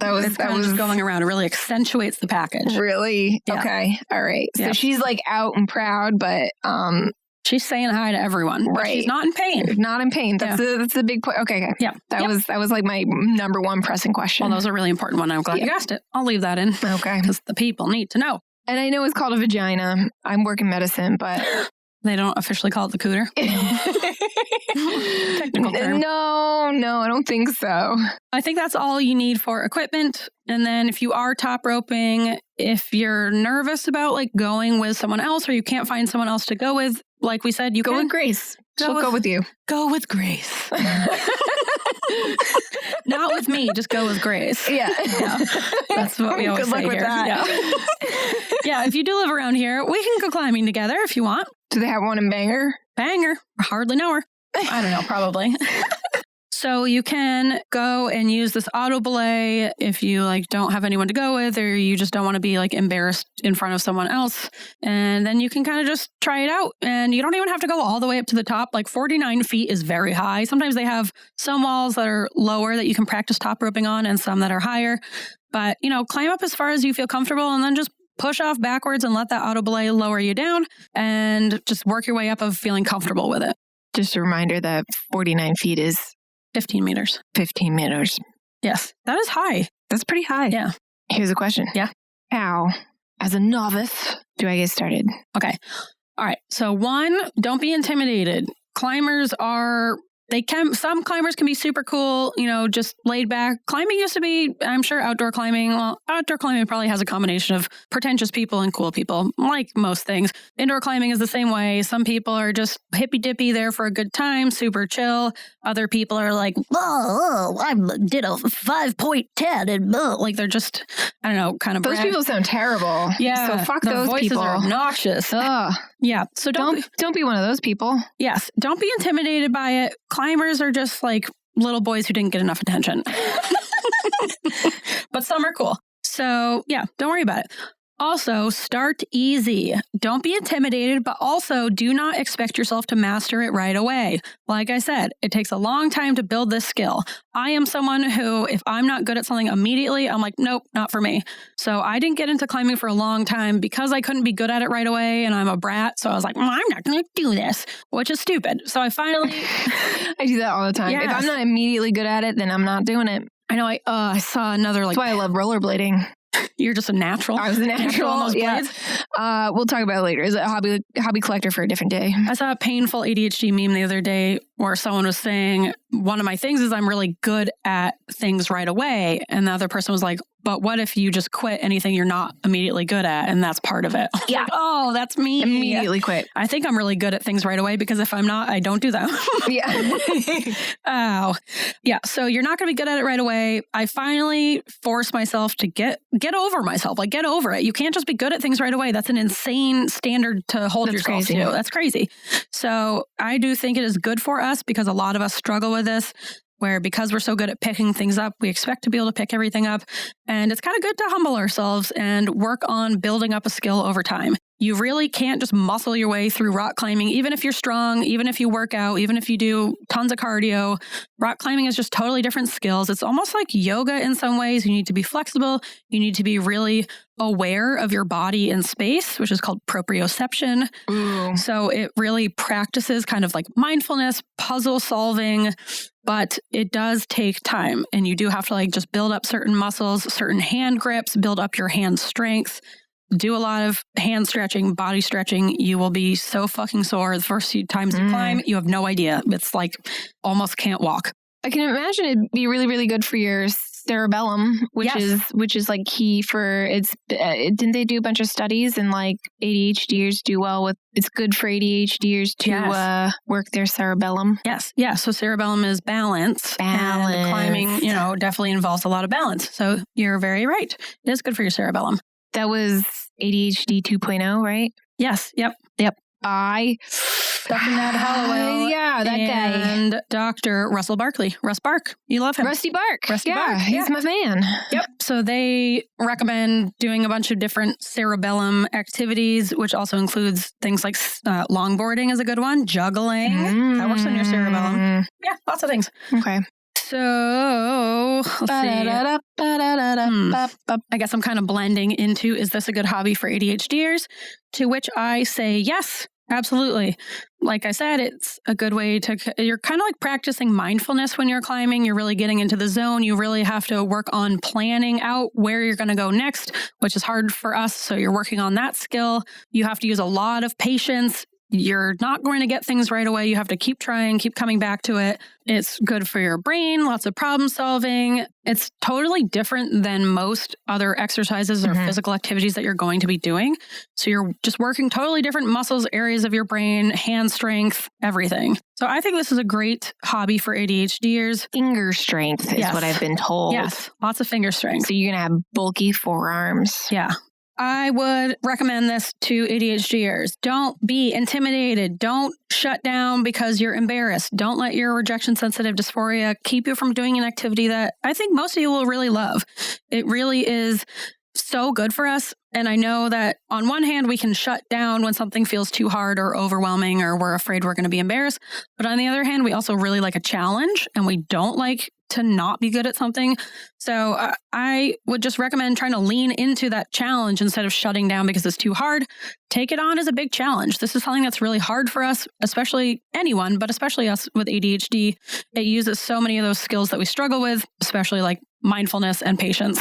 It's just going around. It really accentuates the package. Really? Yeah. Okay. All right. So she's like out and proud, but she's saying hi to everyone. Right. But she's not in pain. Not in pain. That's a big point. Okay. Yeah. That was like my number one pressing question. Well, that was a really important one. I'm glad you asked it. I'll leave that in. Okay. Because the people need to know. And I know it's called a vagina. I'm working medicine, but they don't officially call it the cooter. Technical term. No, I don't think so. I think that's all you need for equipment. And then if you are top roping, if you're nervous about like going with someone else or you can't find someone else to go with, like we said, you go can with Grace. She'll go with you. Go with Grace. Not with me, just go with Grace. Yeah. That's what we always say here. With that. Yeah, if you do live around here, we can go climbing together if you want. Do they have one in Bangor? Bangor. I hardly know her. I don't know, probably. So you can go and use this auto belay if you like don't have anyone to go with or you just don't want to be like embarrassed in front of someone else. And then you can kind of just try it out. And you don't even have to go all the way up to the top. Like 49 feet is very high. Sometimes they have some walls that are lower that you can practice top roping on and some that are higher. But, climb up as far as you feel comfortable and then just push off backwards and let that auto belay lower you down and just work your way up of feeling comfortable with it. Just a reminder that 49 feet is 15 meters. 15 meters. Yes. That is high. That's pretty high. Yeah. Here's a question. Yeah. How, as a novice, do I get started? Okay. All right. So 1, don't be intimidated. Climbers are Some climbers can be super cool, just laid back. Climbing used to be, I'm sure outdoor climbing probably has a combination of pretentious people and cool people, like most things. Indoor climbing is the same way. Some people are just hippy dippy there for a good time, super chill. Other people are like, I did a 5.10 and like they're just, I don't know, kind of Those people sound terrible. Yeah. So fuck their those voices people. are obnoxious. Ugh. Yeah. So Don't be one of those people. Yes. Don't be intimidated by it. Climbers are just like little boys who didn't get enough attention. But some are cool. So yeah, don't worry about it. Also, start easy. Don't be intimidated, but also do not expect yourself to master it right away. Like I said, it takes a long time to build this skill. I am someone who, if I'm not good at something immediately, I'm like, nope, not for me. So I didn't get into climbing for a long time because I couldn't be good at it right away and I'm a brat. So I was like, I'm not going to do this, which is stupid. So I finally... I do that all the time. Yes. If I'm not immediately good at it, then I'm not doing it. I know I saw another That's why I love rollerblading. You're just a natural. I was a natural on those yeah. blades. We'll talk about it later. Is it a hobby collector for a different day? I saw a painful ADHD meme the other day where someone was saying, one of my things is I'm really good at things right away. And the other person was like, but what if you just quit anything you're not immediately good at? And that's part of it. Yeah. Like, oh, that's me. Immediately quit. I think I'm really good at things right away because if I'm not, I don't do them. Yeah. Oh, yeah. So you're not going to be good at it right away. I finally forced myself to get over myself, like get over it. You can't just be good at things right away. That's an insane standard to hold That's yourself crazy. to. That's crazy. So I do think it is good for us because a lot of us struggle with this, where because we're so good at picking things up, we expect to be able to pick everything up. And it's kind of good to humble ourselves and work on building up a skill over time. You really can't just muscle your way through rock climbing, even if you're strong, even if you work out, even if you do tons of cardio. Rock climbing is just totally different skills. It's almost like yoga in some ways. You need to be flexible. You need to be really aware of your body in space, which is called proprioception. Ooh. So it really practices kind of like mindfulness, puzzle solving, but it does take time. And you do have to like just build up certain muscles, certain hand grips, build up your hand strength. Do a lot of hand stretching, body stretching. You will be so fucking sore the first few times you climb. You have no idea. It's like almost can't walk. I can imagine it'd be really, really good for your cerebellum, which is like key for it's. Didn't they do a bunch of studies and like ADHDers do well with? It's good for ADHDers to work their cerebellum. Yes, yeah. So cerebellum is balance. And climbing, definitely involves a lot of balance. So you're very right. It is good for your cerebellum. That was ADHD 2.0, right? Yes. Yep. Dr. Nat Hollowell. Yeah, that guy. And Dr. Russell Barkley. Russ Bark. You love him. Rusty Bark. Rusty yeah, Bark. He's my man. Yep. So they recommend doing a bunch of different cerebellum activities, which also includes things like longboarding is a good one. Juggling. That works on your cerebellum. Yeah, lots of things. Okay. So, let's see. I guess I'm kind of blending into, is this a good hobby for ADHDers? To which I say yes, absolutely. Like I said, it's a good way you're kind of like practicing mindfulness when you're climbing. You're really getting into the zone. You really have to work on planning out where you're going to go next, which is hard for us. So you're working on that skill. You have to use a lot of patience. You're not going to get things right away. You have to keep trying, keep coming back to it. It's good for your brain, lots of problem solving. It's totally different than most other exercises or physical activities that you're going to be doing. So you're just working totally different muscles, areas of your brain, hand strength, everything. So I think this is a great hobby for ADHDers. Finger strength is what I've been told. Yes, lots of finger strength. So you're going to have bulky forearms. Yeah. I would recommend this to ADHDers. Don't be intimidated. Don't shut down because you're embarrassed. Don't let your rejection-sensitive dysphoria keep you from doing an activity that I think most of you will really love. It really is so good for us. And I know that on one hand, we can shut down when something feels too hard or overwhelming or we're afraid we're going to be embarrassed. But on the other hand, we also really like a challenge and we don't like to not be good at something. So I would just recommend trying to lean into that challenge instead of shutting down because it's too hard. Take it on as a big challenge. This is something that's really hard for us, especially anyone, but especially us with ADHD. It uses so many of those skills that we struggle with, especially like mindfulness and patience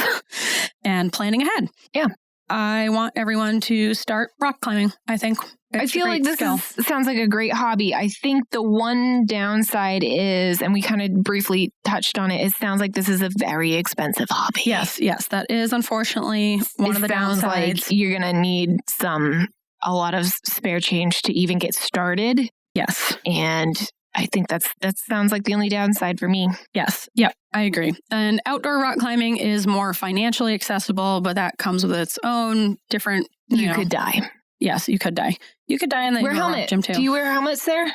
and planning ahead. Yeah. I want everyone to start rock climbing, I think. I feel like this sounds like a great hobby. I think the one downside is, and we kind of briefly touched on it, it sounds like this is a very expensive hobby. Yes, that is unfortunately one of the downsides. It sounds like you're going to need a lot of spare change to even get started. Yes. And I think that sounds like the only downside for me. Yes. Yep. I agree. And outdoor rock climbing is more financially accessible, but that comes with its own different, you could die. Yes, you could die. You could die in the helmet gym too. Do you wear helmets there?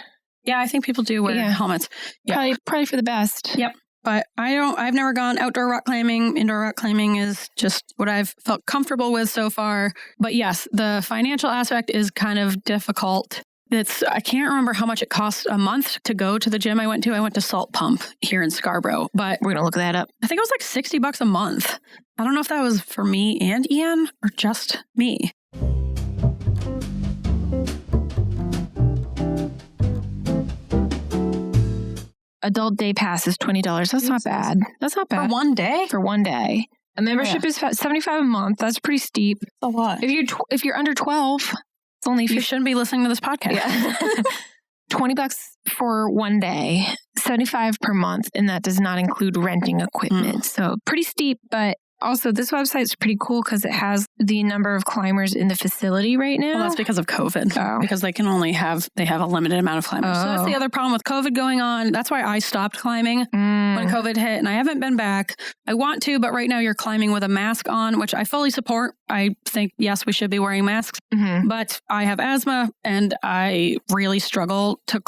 Yeah, I think people do wear helmets. Yep. Probably for the best. Yep. But I've never gone outdoor rock climbing. Indoor rock climbing is just what I've felt comfortable with so far. But yes, the financial aspect is kind of difficult. I can't remember how much it costs a month to go to the gym I went to. I went to Salt Pump here in Scarborough, but we're going to look that up. I think it was like $60 a month. I don't know if that was for me and Ian or just me. Adult day pass is $20. That's not bad. That's not bad. For one day? For one day. A membership is $75 a month. That's pretty steep. That's a lot. If you're under 12, it's only you shouldn't be listening to this podcast. Yeah. $20 for one day, $75 per month, and that does not include renting equipment. So pretty steep, but also this website's pretty cool because it has the number of climbers in the facility right now. Well, that's because of COVID. Because they can only have a limited amount of climbers. So that's the other problem with COVID going on. That's why I stopped climbing when COVID hit, and I haven't been back. I want to, but right now you're climbing with a mask on, which I fully support. I think, yes, we should be wearing masks, but I have asthma and I really struggle to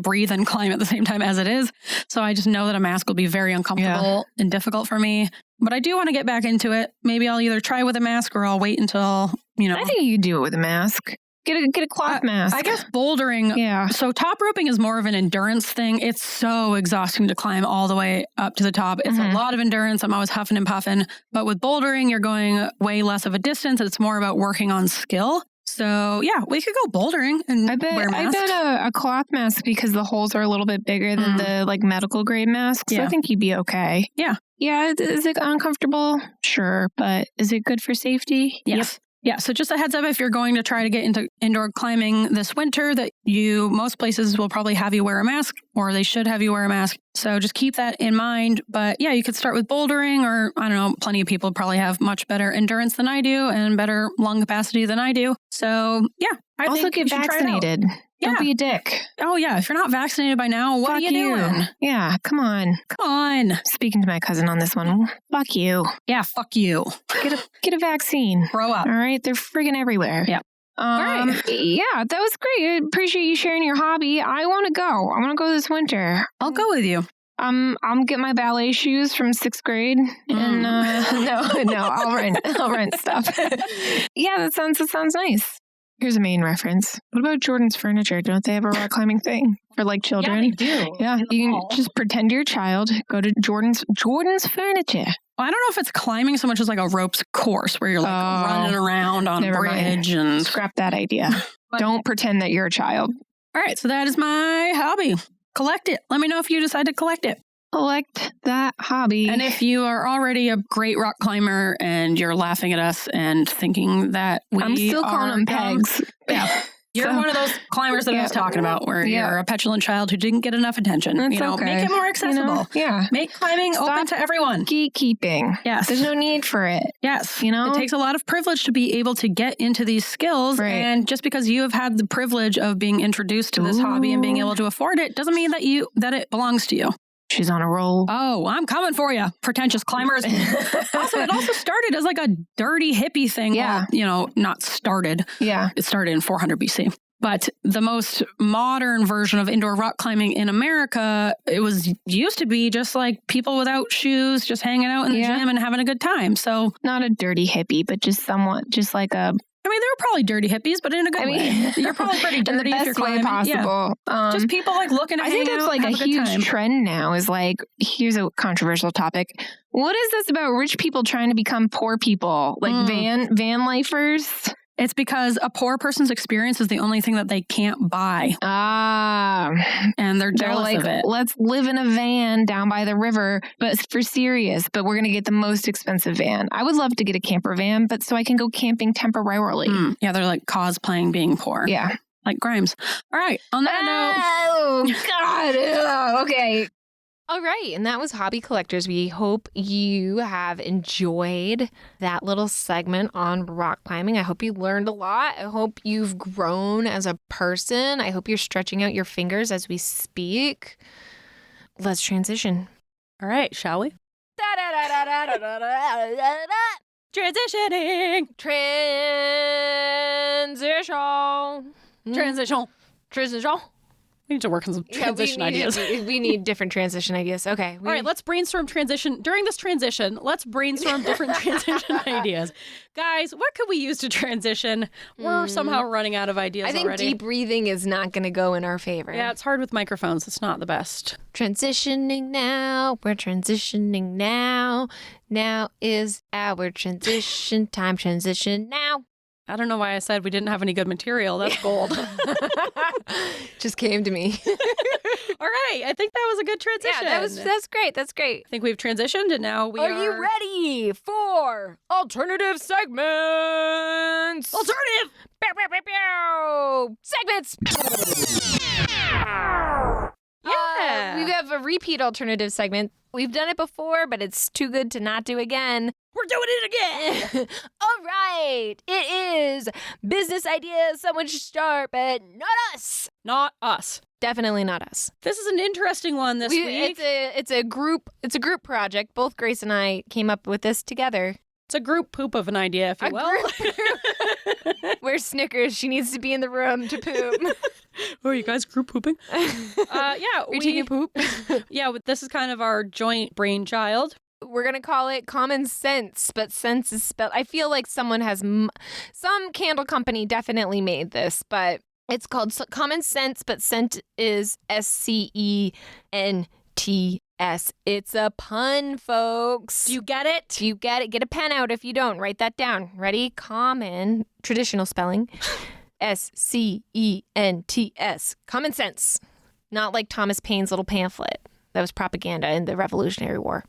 breathe and climb at the same time as it is. So I just know that a mask will be very uncomfortable and difficult for me. But I do want to get back into it. Maybe I'll either try with a mask or I'll wait until, I think you could do it with a mask. Get a cloth mask. I guess bouldering. Yeah. So top roping is more of an endurance thing. It's so exhausting to climb all the way up to the top. It's a lot of endurance. I'm always huffing and puffing. But with bouldering, you're going way less of a distance. It's more about working on skill. So yeah, we could go bouldering and wear masks. I bet a cloth mask, because the holes are a little bit bigger than the medical grade masks. So I think you'd be okay. Yeah. Yeah. Is it uncomfortable? Sure. But is it good for safety? Yes. Yep. Yeah, so just a heads up, if you're going to try to get into indoor climbing this winter, that most places will probably have you wear a mask, or they should have you wear a mask. So just keep that in mind. But yeah, you could start with bouldering, or I don't know, plenty of people probably have much better endurance than I do and better lung capacity than I do. So yeah, I also think get vaccinated. Don't be a dick. Oh yeah, if you're not vaccinated by now, what are you doing? Yeah, come on. Speaking to my cousin on this one, fuck you. Yeah, fuck you. Get a vaccine. Grow up. All right, they're friggin' everywhere. Yeah. All right. Yeah, that was great. I appreciate you sharing your hobby. I want to go. I want to go this winter. I'll go with you. I'm get my ballet shoes from 6th grade, and no, I'll rent stuff. Yeah, that sounds nice. Here's a main reference. What about Jordan's Furniture? Don't they have a rock climbing thing for children? Yeah, they do. Yeah, you can just pretend you're a child. Go to Jordan's Furniture. Well, I don't know if it's climbing so much as a ropes course where you're running around on a bridge and scrap that idea. Don't pretend that you're a child. All right, so that is my hobby. Collect it. Let me know if you decide to collect it. Collect that hobby. And if you are already a great rock climber and you're laughing at us and thinking that I'm still calling them pegs. Yeah. You're one of those climbers that I was talking about where you're a petulant child who didn't get enough attention. That's okay. Make it more accessible. Make climbing open to everyone. Gatekeeping. Yes. There's no need for it. Yes. It takes a lot of privilege to be able to get into these skills. Right. And just because you have had the privilege of being introduced to this hobby and being able to afford it doesn't mean that it belongs to you. She's on a roll. Oh, I'm coming for you, pretentious climbers. It also started as a dirty hippie thing. Yeah. Well, not started. Yeah. It started in 400 BC. But the most modern version of indoor rock climbing in America, it used to be just people without shoes, just hanging out in the gym and having a good time. So not a dirty hippie, but just somewhat, just like a... I mean, they were probably dirty hippies, but in a good way. You're probably pretty dirty in the if you're best way climbing. possible. Yeah. Just people looking at I think that's a huge time. trend now is here's a controversial topic. What is this about rich people trying to become poor people? Van lifers? It's because a poor person's experience is the only thing that they can't buy. And they're jealous like, of it. Let's live in a van down by the river, but for serious, but we're going to get the most expensive van. I would love to get a camper van, but so I can go camping temporarily. Yeah, they're like cosplaying being poor. Yeah. Like Grimes. All right. On that Oh, God. Okay. All right, and that was Hobby Collectors. We hope you have enjoyed that little segment on rock climbing. I hope you learned a lot. I hope you've grown as a person. I hope you're stretching out your fingers as we speak. Let's transition. All right, shall we? Transitioning. Transition. We need to work on some transition ideas. We need different transition ideas. Okay. All right, let's brainstorm transition. During this transition, let's brainstorm different transition ideas. Guys, what could we use to transition? We're somehow running out of ideas I think already. deep breathing is not going to go in our favor. Yeah, it's hard with microphones. It's not the best. Transitioning now. We're transitioning now. Now is our transition time. Transition now. I don't know why I said we didn't have any good material. That's gold. Just came to me. All right, I think that was a good transition. Yeah, that's great. That's great. I think we've transitioned, and now we are... Are you ready for alternative segments? Alternative! Pew, pew, pew, pew. Segments! Yeah. We have a repeat alternative segment. We've done it before, but it's too good to not do again. We're doing it again! All right. It is business ideas someone should start, but not us. Not us. Definitely not us. This is an interesting one this week. It's a group project. Both Grace and I came up with this together. It's a group poop of an idea, if you will. Where's Snickers? She needs to be in the room to poop. Oh, are you guys group pooping? Yeah, we taking a poop. Yeah, this is kind of our joint brainchild. We're going to call it Common Sense, but sense is spelled. I feel like someone has, some candle company definitely made this, but it's called Common Sense, but scent is SCENTS. It's a pun, folks. Do you get it? Do you get it? Get a pen out if you don't. Write that down. Ready? Common, traditional spelling. SCENTS. Common sense. Not like Thomas Paine's little pamphlet. That was propaganda in the Revolutionary War.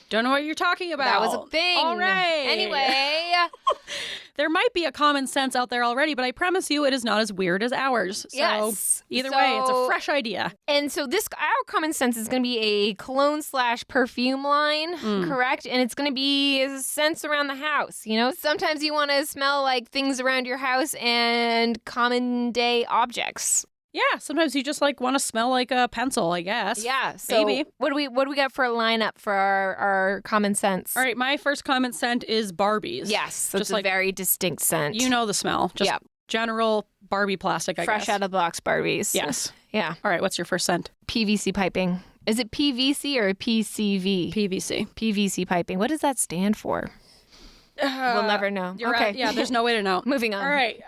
Don't know what you're talking about. That was a thing. All right. Anyway. There might be a common sense out there already, but I promise you it is not as weird as ours. So Yes. either way, it's a fresh idea. And so our Common Sense is going to be a cologne/perfume line, correct? And it's going to be scents around the house. You know, sometimes you want to smell like things around your house and common day objects. Yeah, sometimes you just like want to smell like a pencil, I guess. Yeah, so maybe. What do we got for a lineup for our Common Sense? All right, my first common scent is Barbies. Yes, that's just a like very distinct scent. you know the smell. Just general Barbie plastic, I fresh guess. out of the box Barbies. Yes. Yeah. All right, what's your first scent? PVC piping. Is it PVC or PCV? PVC. PVC piping. What does that stand for? We'll never know. You're okay. right. Yeah, there's no way to know. Moving on. All right,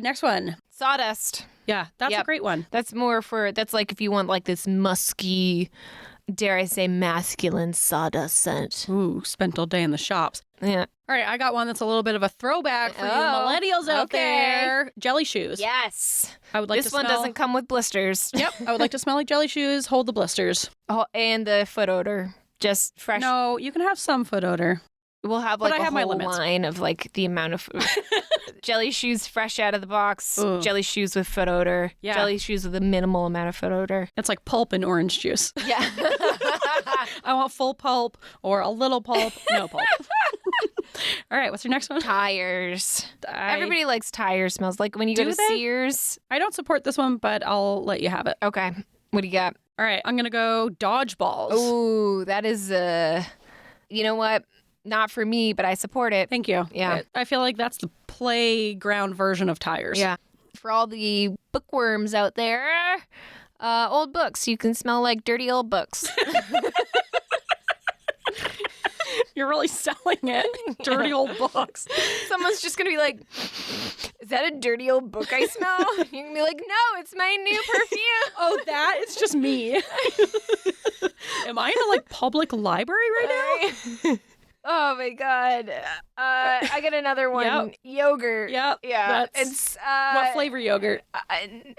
next one. Sawdust. Yeah, that's a great one. That's that's like if you want like this musky, dare I say, masculine sawdust scent. Ooh, spent all day in the shops. Yeah. All right, I got one that's a little bit of a throwback for you millennials out there. Jelly shoes. Yes. I would like this to one smell... doesn't come with blisters. Yep, I would like to smell like jelly shoes, hold the blisters. Oh, and the foot odor. Just fresh. No, you can have some foot odor. We'll have But like I a have my whole limits. line of like the amount of jelly shoes fresh out of the box, Ooh. jelly shoes with foot odor, Yeah. jelly shoes with a minimal amount of foot odor. It's like pulp and orange juice. Yeah. I want full pulp or a little pulp, no pulp. All right, what's your next one? Tires. Everybody likes tire smells. Like when you go Do to they? Sears. I don't support this one, but I'll let you have it. Okay. What do you got? All right, I'm going to go dodgeballs. Ooh, that is you know what? Not for me, but I support it. Thank you. Yeah. I feel like that's the playground version of tires. Yeah. For all the bookworms out there, old books. You can smell like dirty old books. You're really selling it. Dirty old books. Someone's just going to be like, is that a dirty old book I smell? You can be like, no, it's my new perfume. Oh, that? It's just me. Am I in a like public library right now? Oh my god. I got another one. Yep. Yogurt. Yep. Yeah. That's- It's What flavor yogurt?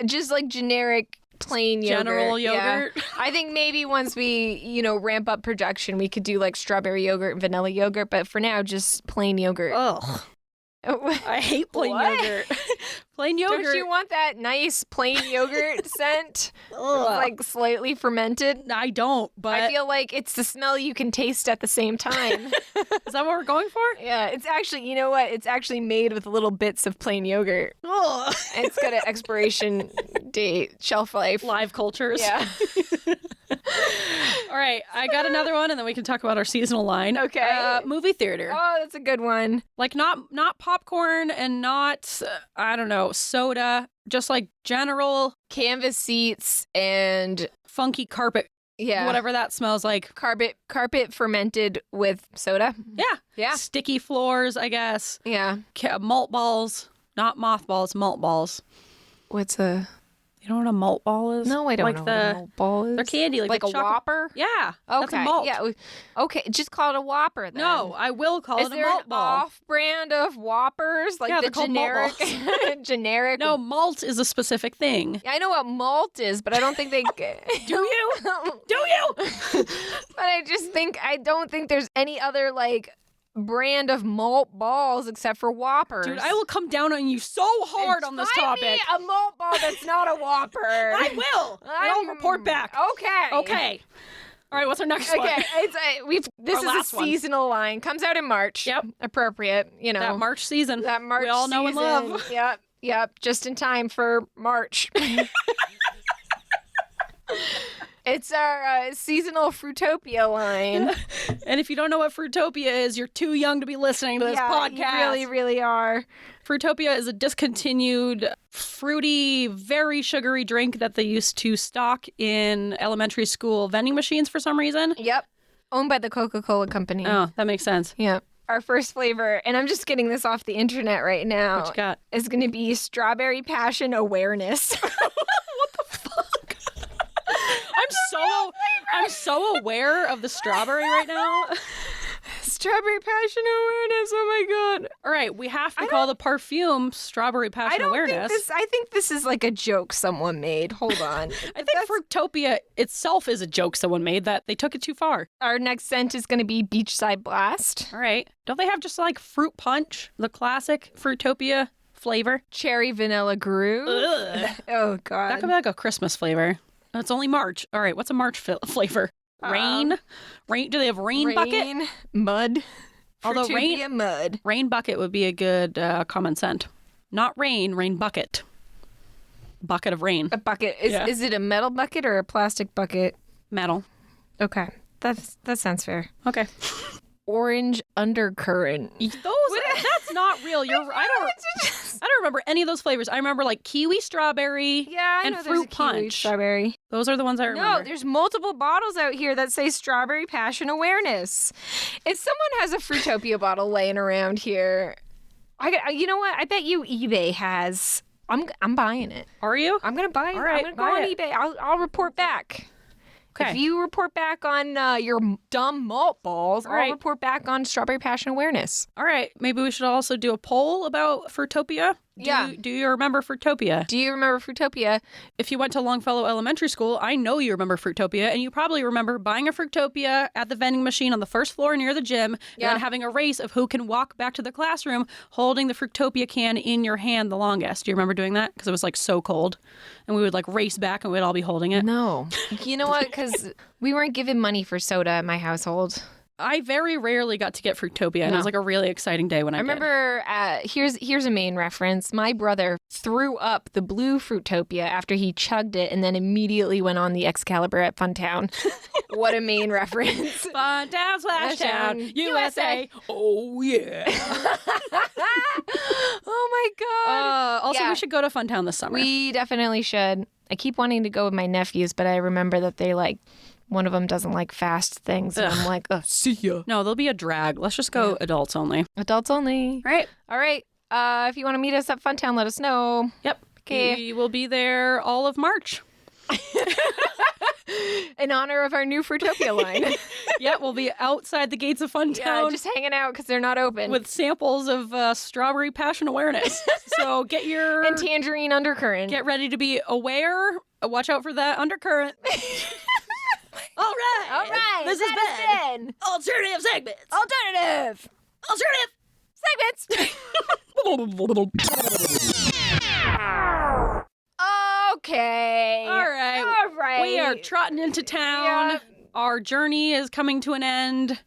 just like generic plain yogurt. General Yeah. yogurt? I think maybe once we, ramp up production, we could do like strawberry yogurt and vanilla yogurt, but for now just plain yogurt. Ugh. I hate plain What? yogurt. Plain yogurt. Don't you want that nice plain yogurt scent? Ugh. Like slightly fermented? I don't, but I feel like it's the smell you can taste at the same time. is that what we're going for? Yeah, it's actually, you know what? It's actually made with little bits of plain yogurt. Ugh. And it's got an expiration date, shelf life. Live cultures. Yeah. All right, I got another one, and then we can talk about our seasonal line. Okay. Movie theater. Oh, that's a good one. Like not popcorn and not I don't know, soda, just like general Canvas seats and funky carpet, whatever that smells like. carpet fermented with soda. Yeah. Yeah. Sticky floors, I guess. Yeah. Malt balls, not mothballs, malt balls. What's a... You know what a malt ball is? No, I don't like know the, what a malt ball is. They're candy, like a the chocolate- Whopper? Yeah. Okay. That's a malt. Yeah. Okay, just call it a Whopper then. No, I will call Is it a there malt an ball. off-brand of Whoppers? Like Yeah, the they're called malt generic... generic... No, malt is a specific thing. I know what malt is, but I don't think they... Do you? Do you? But I don't think there's any other, like, brand of malt balls except for Whoppers. Dude, I will come down on you so hard on this Find topic. me a malt ball that's not a Whopper. I will. I'll report back. Okay. Okay. All right, what's our next one? Okay, this Our is last a one. seasonal line. Comes out in March. Yep. Appropriate, That March season. That March we all know and season. love. Yep. Just in time for March. It's our seasonal Fruittopia line. And if you don't know what Fruittopia is, you're too young to be listening to this podcast. You really, really are. Fruittopia is a discontinued, fruity, very sugary drink that they used to stock in elementary school vending machines for some reason. Yep. Owned by the Coca-Cola Company. Oh, that makes sense. Yep. Our first flavor, and I'm just getting this off the internet right now, What you got? is going to be Strawberry Passion Awareness. I'm so aware of the strawberry right now. Strawberry Passion Awareness. Oh my god. All right, we have to call the perfume Strawberry Passion Awareness. I think this is like a joke someone made. Hold on. I think Fruittopia itself is a joke someone made that they took it too far. Our next scent is going to be Beachside Blast. All right. Don't they have just like fruit punch, the classic Fruittopia flavor? Cherry Vanilla Groove. Ugh. Oh That god. could be like a Christmas flavor. It's only March. All right, what's a March flavor? Rain? Rain? Do they have rain bucket? Mud. Although Fruittopia mud. Rain bucket would be a good common scent. Not rain bucket. Bucket of rain. A bucket. Yeah. Is it a metal bucket or a plastic bucket? Metal. Okay. That sounds fair. Okay. Orange Undercurrent. That's not real. I don't remember any of those flavors. I remember like kiwi strawberry Yeah, I and know fruit there's a kiwi punch. strawberry. Those are the ones I remember. No, there's multiple bottles out here that say Strawberry Passion Awareness. If someone has a Fruittopia bottle laying around here, you know what? I bet you eBay has. I'm buying it. Are you? I'm gonna buy it. All right, I'm gonna go buy on it. eBay. I'll report back. Okay. If you report back on your dumb malt balls, All right. I'll report back on Strawberry Passion Awareness. All right. Maybe we should also do a poll about Fruittopia. Yeah. Do you remember Fruittopia? Do you remember Fruittopia? If you went to Longfellow Elementary School, I know you remember Fruittopia, and you probably remember buying a Fruittopia at the vending machine on the first floor near the gym, and Yeah. then having a race of who can walk back to the classroom holding the Fruittopia can in your hand the longest. Do you remember doing that? Because it was like so cold, and we would like race back, and we'd all be holding it. No. You know what? Because we weren't given money for soda at my household. I very rarely got to get Fruittopia, and it was like a really exciting day when I I did. remember, here's a main reference. My brother threw up the blue Fruittopia after he chugged it and then immediately went on the Excalibur at Funtown. What a main reference. Funtown slash town, Town, USA. Oh, yeah. Oh my God. Also, Yeah. we should go to Funtown this summer. We definitely should. I keep wanting to go with my nephews, but I remember that they one of them doesn't like fast things. And I'm like, oh, see ya. No, there'll be a drag. Let's just go adults only. Adults only. Right. All right. If you want to meet us at Funtown, let us know. Yep. Okay. We will be there all of March. In honor of our new Fruittopia line. Yeah, we'll be outside the gates of Funtown. Yeah, just hanging out because they're not open. with samples of strawberry passion awareness. So get your and tangerine undercurrent. get ready to be aware. Watch out for that undercurrent. All right. All right. This that has has been alternative segments. Alternative Alternative. segments. Okay. All right. All right. We are trotting into town. Yeah. Our journey is coming to an end.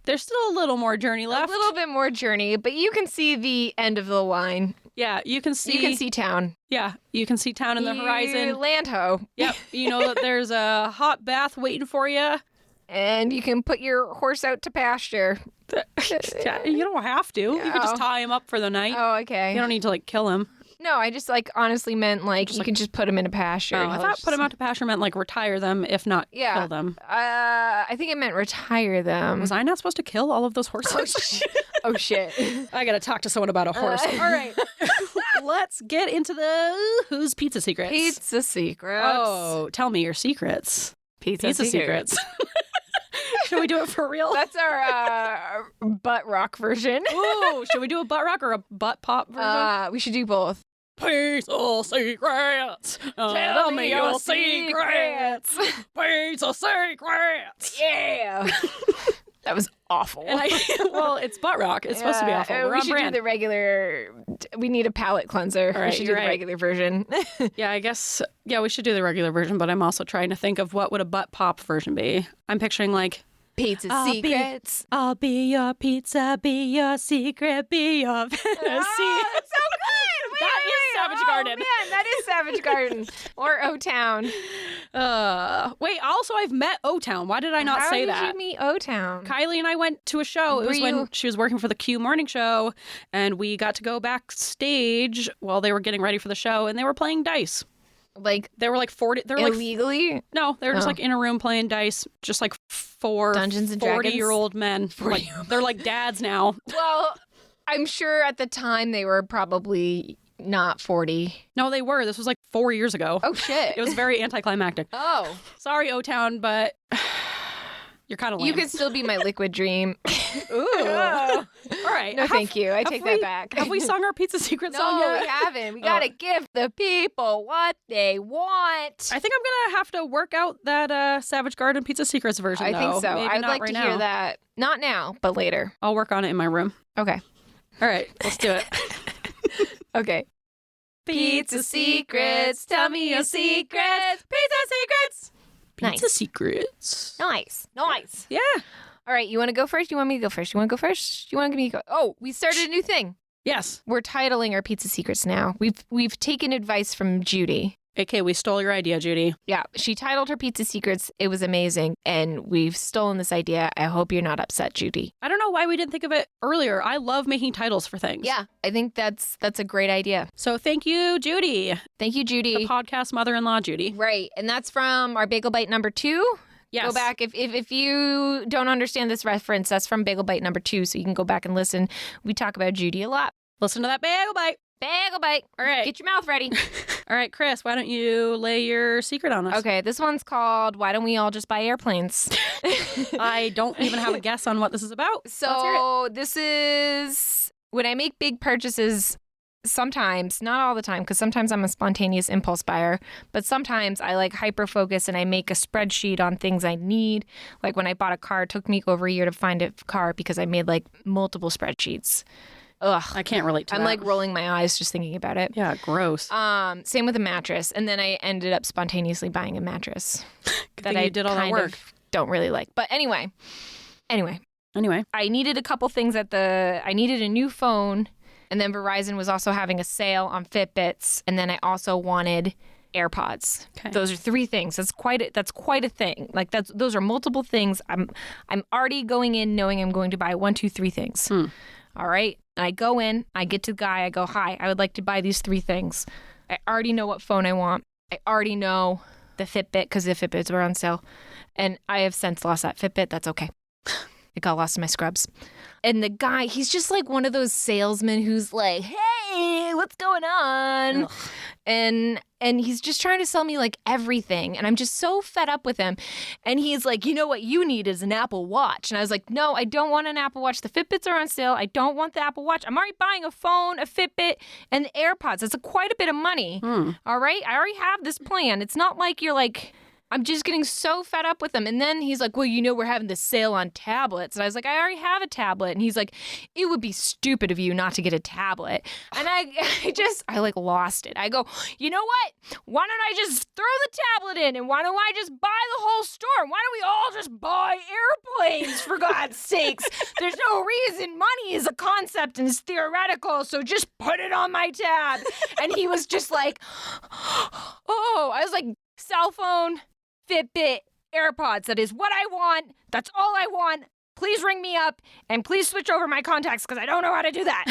There's still a little more journey left. A little bit more journey, but you can see the end of the line. Yeah, you can see. You can see town. Yeah, you can see town in the horizon. Land ho. Yep. You know that there's a hot bath waiting for you. And you can put your horse out to pasture. Yeah, you don't have to. You could just tie him up for the night. Oh, okay. You don't need to kill him. No, I just honestly meant you can just put him in a pasture. Oh, and I he'll thought just- put him out to pasture meant retire them, if not kill them. I think it meant retire them. Was I not supposed to kill all of those horses? Oh shit. I gotta talk to someone about a horse. All right. Let's get into the Who's Pizza Secrets. Pizza secrets. Oh, tell me your secrets. Pizza Secrets. Should we do it for real? That's our butt rock version. Ooh, should we do a butt rock or a butt pop version? We should do both. Pizza Secrets. Tell me your secrets. Pizza Secrets. Yeah. That was awful. And well, it's butt rock. It's supposed to be awful. We're we on should brand. do the regular. We need a palate cleanser. All right, we should do you're the right. regular version. Yeah, I guess. Yeah, we should do the regular version, but I'm also trying to think of what would a butt pop version be. I'm picturing Pizza secrets. I'll be your pizza, be your secret, be your fantasy. Oh, that's so good. That is Savage Garden. Man, that is Savage Garden or O-Town. Wait, also I've met O-Town. Why did I not say that? How did you meet O-Town? Kylie and I went to a show. It was when she was working for the Q morning show, and we got to go backstage while they were getting ready for the show, and they were playing dice. They were 40. They were illegally? No, they were just in a room playing dice, just four Dungeons and Dragons? 40-year-old men. They're like dads now. Well, I'm sure at the time they were probably not 40. No, they were. This was 4 years ago. Oh, shit. It was very anticlimactic. Oh. Sorry, O-Town, but you're kind of lame. You could still be my liquid dream. Ooh. All right. No, thank you. I take that back. Have we sung our Pizza Secret song No, yet? we haven't. We got to give the people what they want. I think I'm going to have to work out that Savage Garden Pizza Secrets version, I though. think so. Maybe I'd not like right to now. hear that. Not now, but later. I'll work on it in my room. Okay. All right. Let's do it. Okay. Pizza secrets. Tell me your secrets. Pizza secrets. Pizza Secrets. Nice. Nice. Yeah. All right. You want to go first? You want me to go first? You want to go first? You want me to go? Oh, we started a new thing. Yes. We're titling our Pizza Secrets now. We've taken advice from Judy. Okay, we stole your idea, Judy. Yeah, she titled her Pizza Secrets. It was amazing, and we've stolen this idea. I hope you're not upset, Judy. I don't know why we didn't think of it earlier. I love making titles for things. Yeah, I think that's a great idea. So thank you, Judy. Thank you, Judy. The podcast mother-in-law, Judy. Right, and that's from our Bagel Bite number 2. Yes. Go back. If you don't understand this reference, that's from Bagel Bite number 2, so you can go back and listen. We talk about Judy a lot. Listen to that bagel bite. Bagel Bite. All right. Get your mouth ready. All right, Chris, why don't you lay your secret on us? Okay, this one's called Why Don't We All Just Buy Airplanes? I don't even have a guess on what this is about. Let's hear it. So this is when I make big purchases. Sometimes, not all the time, because sometimes I'm a spontaneous impulse buyer, but sometimes I hyper focus and I make a spreadsheet on things I need. Like when I bought a car, it took me over a year to find a car because I made multiple spreadsheets. Ugh. I can't relate to I'm that. rolling my eyes just thinking about it. Yeah, gross. Same with a mattress. And then I ended up spontaneously buying a mattress that you did all that kind work. of don't really like. But anyway, Anyway, I needed a couple things I needed a new phone, and then Verizon was also having a sale on Fitbits, and then I also wanted AirPods. Okay. Those are 3 things. That's quite a thing. Those are multiple things. I'm already going in knowing I'm going to buy 1, 2, 3 things. All right. And I go in, I get to the guy, I go, "Hi, I would like to buy these 3 things." I already know what phone I want. I already know the Fitbit because the Fitbits were on sale. And I have since lost that Fitbit. That's okay. It got lost in my scrubs. And the guy, he's just one of those salesmen who's like, "Hey, what's going on?" Ugh. And he's just trying to sell me like everything. And I'm just so fed up with him. And he's like, you know what you need is an Apple Watch. And I was like, no, I don't want an Apple Watch. The Fitbits are on sale. I don't want the Apple Watch. I'm already buying a phone, a Fitbit, and the AirPods. It's quite a bit of money. All right? I already have this plan. It's not like you're like... I'm just getting so fed up with him. And then he's like, well, you know, we're having this sale on tablets. And I was like, I already have a tablet. And he's like, it would be stupid of you not to get a tablet. And I like lost it. I go, you know what? Why don't I just throw the tablet in? And why don't I just buy the whole store? Why don't we all just buy airplanes, for God's sakes? There's no reason. Money is a concept and it's theoretical. So just put it on my tab. And he was just like, oh, I was like, cell phone, Fitbit, AirPods. That is what I want. That's all I want. Please ring me up and please switch over my contacts because I don't know how to do that.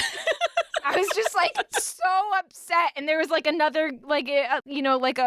I was just like so upset. And there was like another, like, like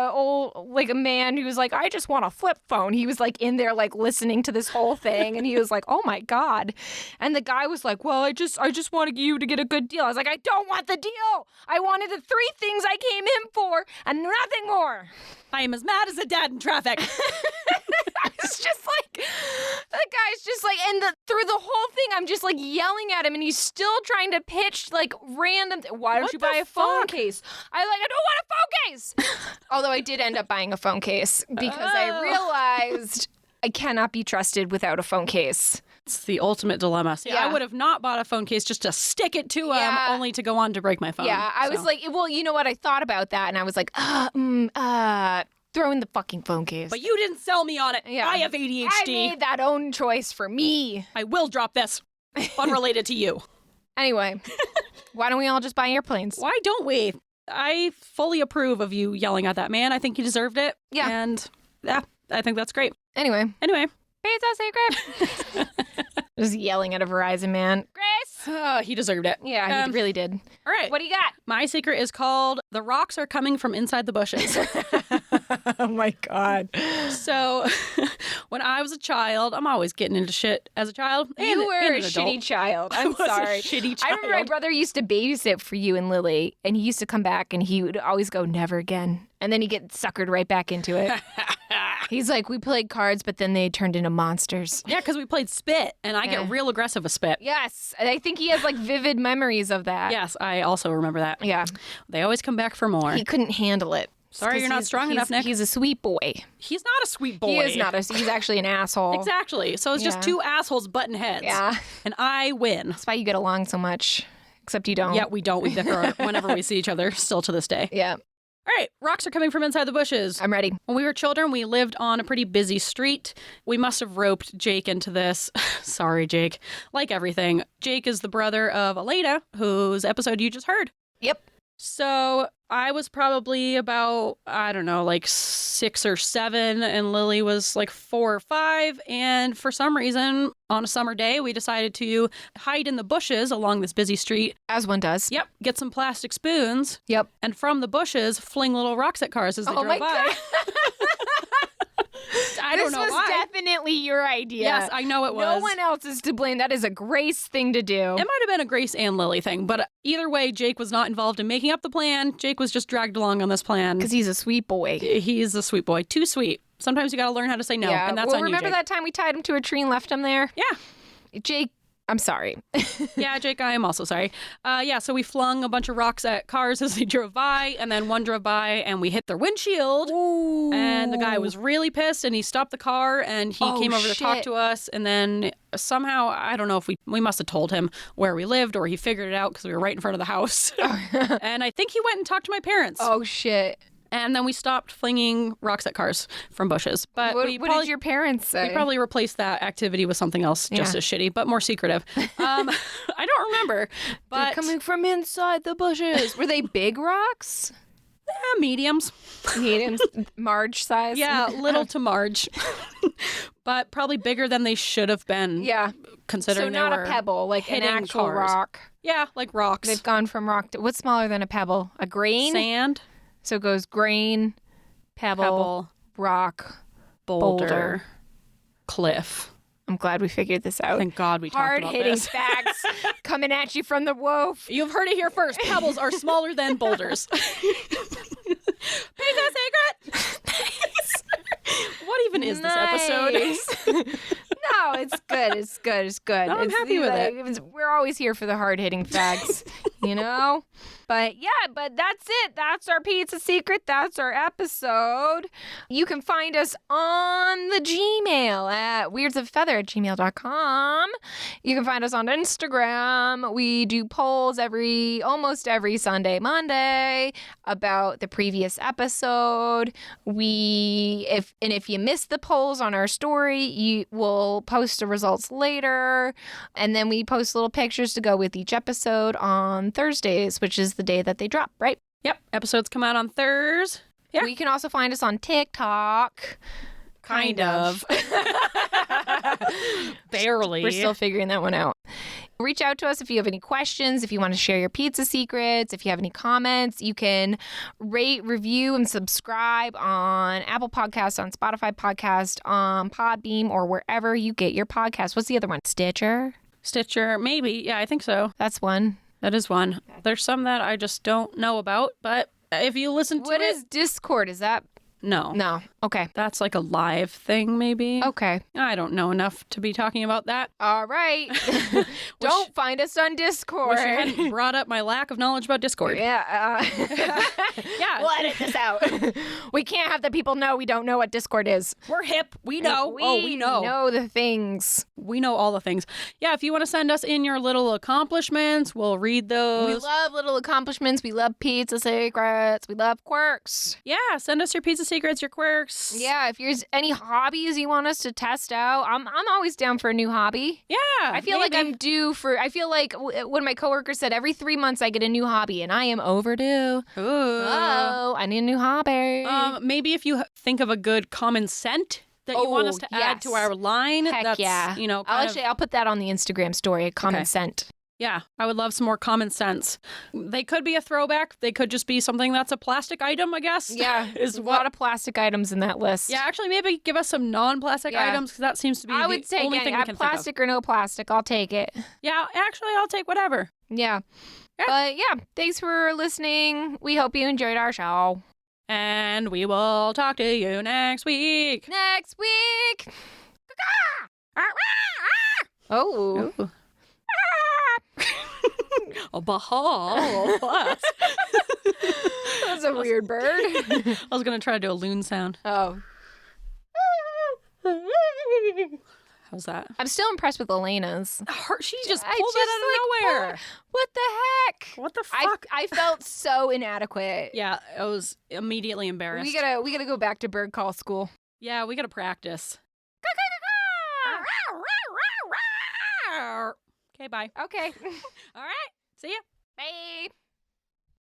a man who was like, I just want a flip phone. He was like in there, like listening to this whole thing. And he was like, oh my God. And the guy was like, well, I just wanted you to get a good deal. I was like, I don't want the deal. I wanted the 3 things I came in for and nothing more. I am as mad as a dad in traffic. I was just like, the guy's just like, and through the whole thing, I'm just like yelling at him, and he's still trying to pitch like random. Why don't you buy a phone case? I don't want a phone case. Although I did end up buying a phone case because I realized I cannot be trusted without a phone case. It's the ultimate dilemma. See, Yeah. I would have not bought a phone case just to stick it to him, only to go on to break my phone. Yeah, I was like, well, you know what? I thought about that, and I was like, throw in the fucking phone case. But you didn't sell me on it. Yeah. I have ADHD. I made that own choice for me. I will drop this. Unrelated to you. Anyway, why don't we all just buy airplanes? Why don't we? I fully approve of you yelling at that man. I think he deserved it. Yeah. And yeah, I think that's great. Anyway, Pizza secret. just yelling at a Verizon man. Grace! He deserved it. Yeah, he really did. All right. What do you got? My secret is called The Rocks Are Coming From Inside the Bushes. Oh my God. So when I was a child, I'm always getting into shit as a child. You were and a an adult. shitty child. I'm I was a sorry. shitty I remember my child. brother used to babysit for you and Lily, and he used to come back and he would always go, never again. And then he'd get suckered right back into it. He's like, we played cards, but then they turned into monsters. Yeah, because we played spit, and I get real aggressive with spit. Yes. I think he has like vivid memories of that. Yes, I also remember that. Yeah. They always come back for more. He couldn't handle it. Sorry, you're not strong enough, Nick. He's a sweet boy. He's not a sweet boy. He is not. He's actually an asshole. Exactly. So it's just Yeah. 2 assholes butting heads. Yeah. And I win. That's why you get along so much. Except you don't. Yeah, we don't. We bicker whenever we see each other, still to this day. Yeah. All right, rocks are coming from inside the bushes. I'm ready. When we were children, we lived on a pretty busy street. We must have roped Jake into this. Sorry, Jake. Like everything, Jake is the brother of Elena, whose episode you just heard. Yep. So I was probably about, I don't know, like 6 or 7, and Lily was like 4 or 5. And for some reason, on a summer day, we decided to hide in the bushes along this busy street. As one does. Yep. Get some plastic spoons. Yep. And from the bushes, fling little rocks at cars as they drove by. God. I don't know This was why. definitely your idea. Yes, I know it was. No one else is to blame. That is a Grace thing to do. It might have been a Grace and Lily thing, but either way, Jake was not involved in making up the plan. Jake was just dragged along on this plan. Because he's a sweet boy. He's a sweet boy. Too sweet. Sometimes you got to learn how to say no, Yeah. and that's well, on you, remember Jake. that time we tied him to a tree and left him there? Yeah. Jake, I'm sorry. Yeah, Jake, I am also sorry. Yeah, so we flung a bunch of rocks at cars as they drove by, and then one drove by, and we hit their windshield. Ooh. And the guy was really pissed, and he stopped the car, and he came over to talk shit. to us. And then somehow, I don't know if we must have told him where we lived, or he figured it out because we were right in front of the house. And I think he went and talked to my parents. Oh, shit. And then we stopped flinging rocks at cars from bushes. But What, we what probably, did your parents say? we probably replaced that activity with something else just Yeah. as shitty, but more secretive. I don't remember. They're But coming from inside the bushes. Were they big rocks? mediums. Medium, Marge size? Yeah, little to Marge. But probably bigger than they should have been. Yeah. Considering So they not were a pebble, like an hitting actual cars. rock. Yeah, like rocks. They've gone from rock to... What's smaller than a pebble? A grain? Sand, So it goes grain, pebble, pebble, rock, boulder, cliff. I'm glad we figured this out. Thank God we talked about Hard-hitting this. facts coming at you from the woof. You've heard it here first. Pebbles are smaller than boulders. Pizza secret. What even is this episode? No, it's good. It's good. It's good. No, I'm happy with it. We're always here for the hard-hitting facts, you know? But that's it. That's our pizza secret. That's our episode. You can find us on the Gmail at weirdsofeather@gmail.com. You can find us on Instagram. We do polls almost every Sunday, Monday about the previous episode. If you missed the polls on our story, we'll post the results later. And then we post little pictures to go with each episode on Thursdays, which is the day that they drop, right? Yep. Episodes come out on Thursdays. Yeah. You can also find us on TikTok. Kind of. Barely. We're still figuring that one out. Reach out to us if you have any questions, if you want to share your pizza secrets, if you have any comments. You can rate, review, and subscribe on Apple Podcasts, on Spotify Podcast, on Podbeam, or wherever you get your podcast. What's the other one? Stitcher? Maybe. Yeah, I think so. That's one. That is one. There's some that I just don't know about, but if you listen to What is Discord? Is that? No. No. Okay. That's like a live thing, maybe. Okay. I don't know enough to be talking about that. All right. Don't find us on Discord. Wish you hadn't brought up my lack of knowledge about Discord. Yeah. Yeah. We'll edit this out. We can't have the people know we don't know what Discord is. We're hip. We know. We know the things. We know all the things. Yeah, if you want to send us in your little accomplishments, we'll read those. We love little accomplishments. We love pizza secrets. We love quirks. Yeah, send us your pizza secrets, your quirks. Yeah, if there's any hobbies you want us to test out, I'm always down for a new hobby. Yeah, I feel like I'm due for. I feel like when my coworker said every 3 months I get a new hobby, and I am overdue. Ooh. Oh, I need a new hobby. Maybe if you think of a good common scent that you want us to add to our line. Heck that's, yeah. You know, I'll put that on the Instagram story. A common scent. Yeah, I would love some more common sense. They could be a throwback. They could just be something that's a plastic item, I guess. Yeah, there's a lot of plastic items in that list. Yeah, actually, maybe give us some non-plastic items because that seems to be only thing we can think of. Plastic or no plastic, I'll take it. Yeah, actually, I'll take whatever. Yeah. But yeah, thanks for listening. We hope you enjoyed our show. And we will talk to you next week. Next week. Oh. Ooh. A baha. That's a weird bird. I was going to try to do a loon sound. Oh. How's that? I'm still impressed with Elena's. She just pulled it out of nowhere. What the heck? What the fuck? I felt so inadequate. Yeah, I was immediately embarrassed. We gotta go back to bird call school. Yeah, we gotta practice. Okay, bye. Okay. All right. See ya. Bye.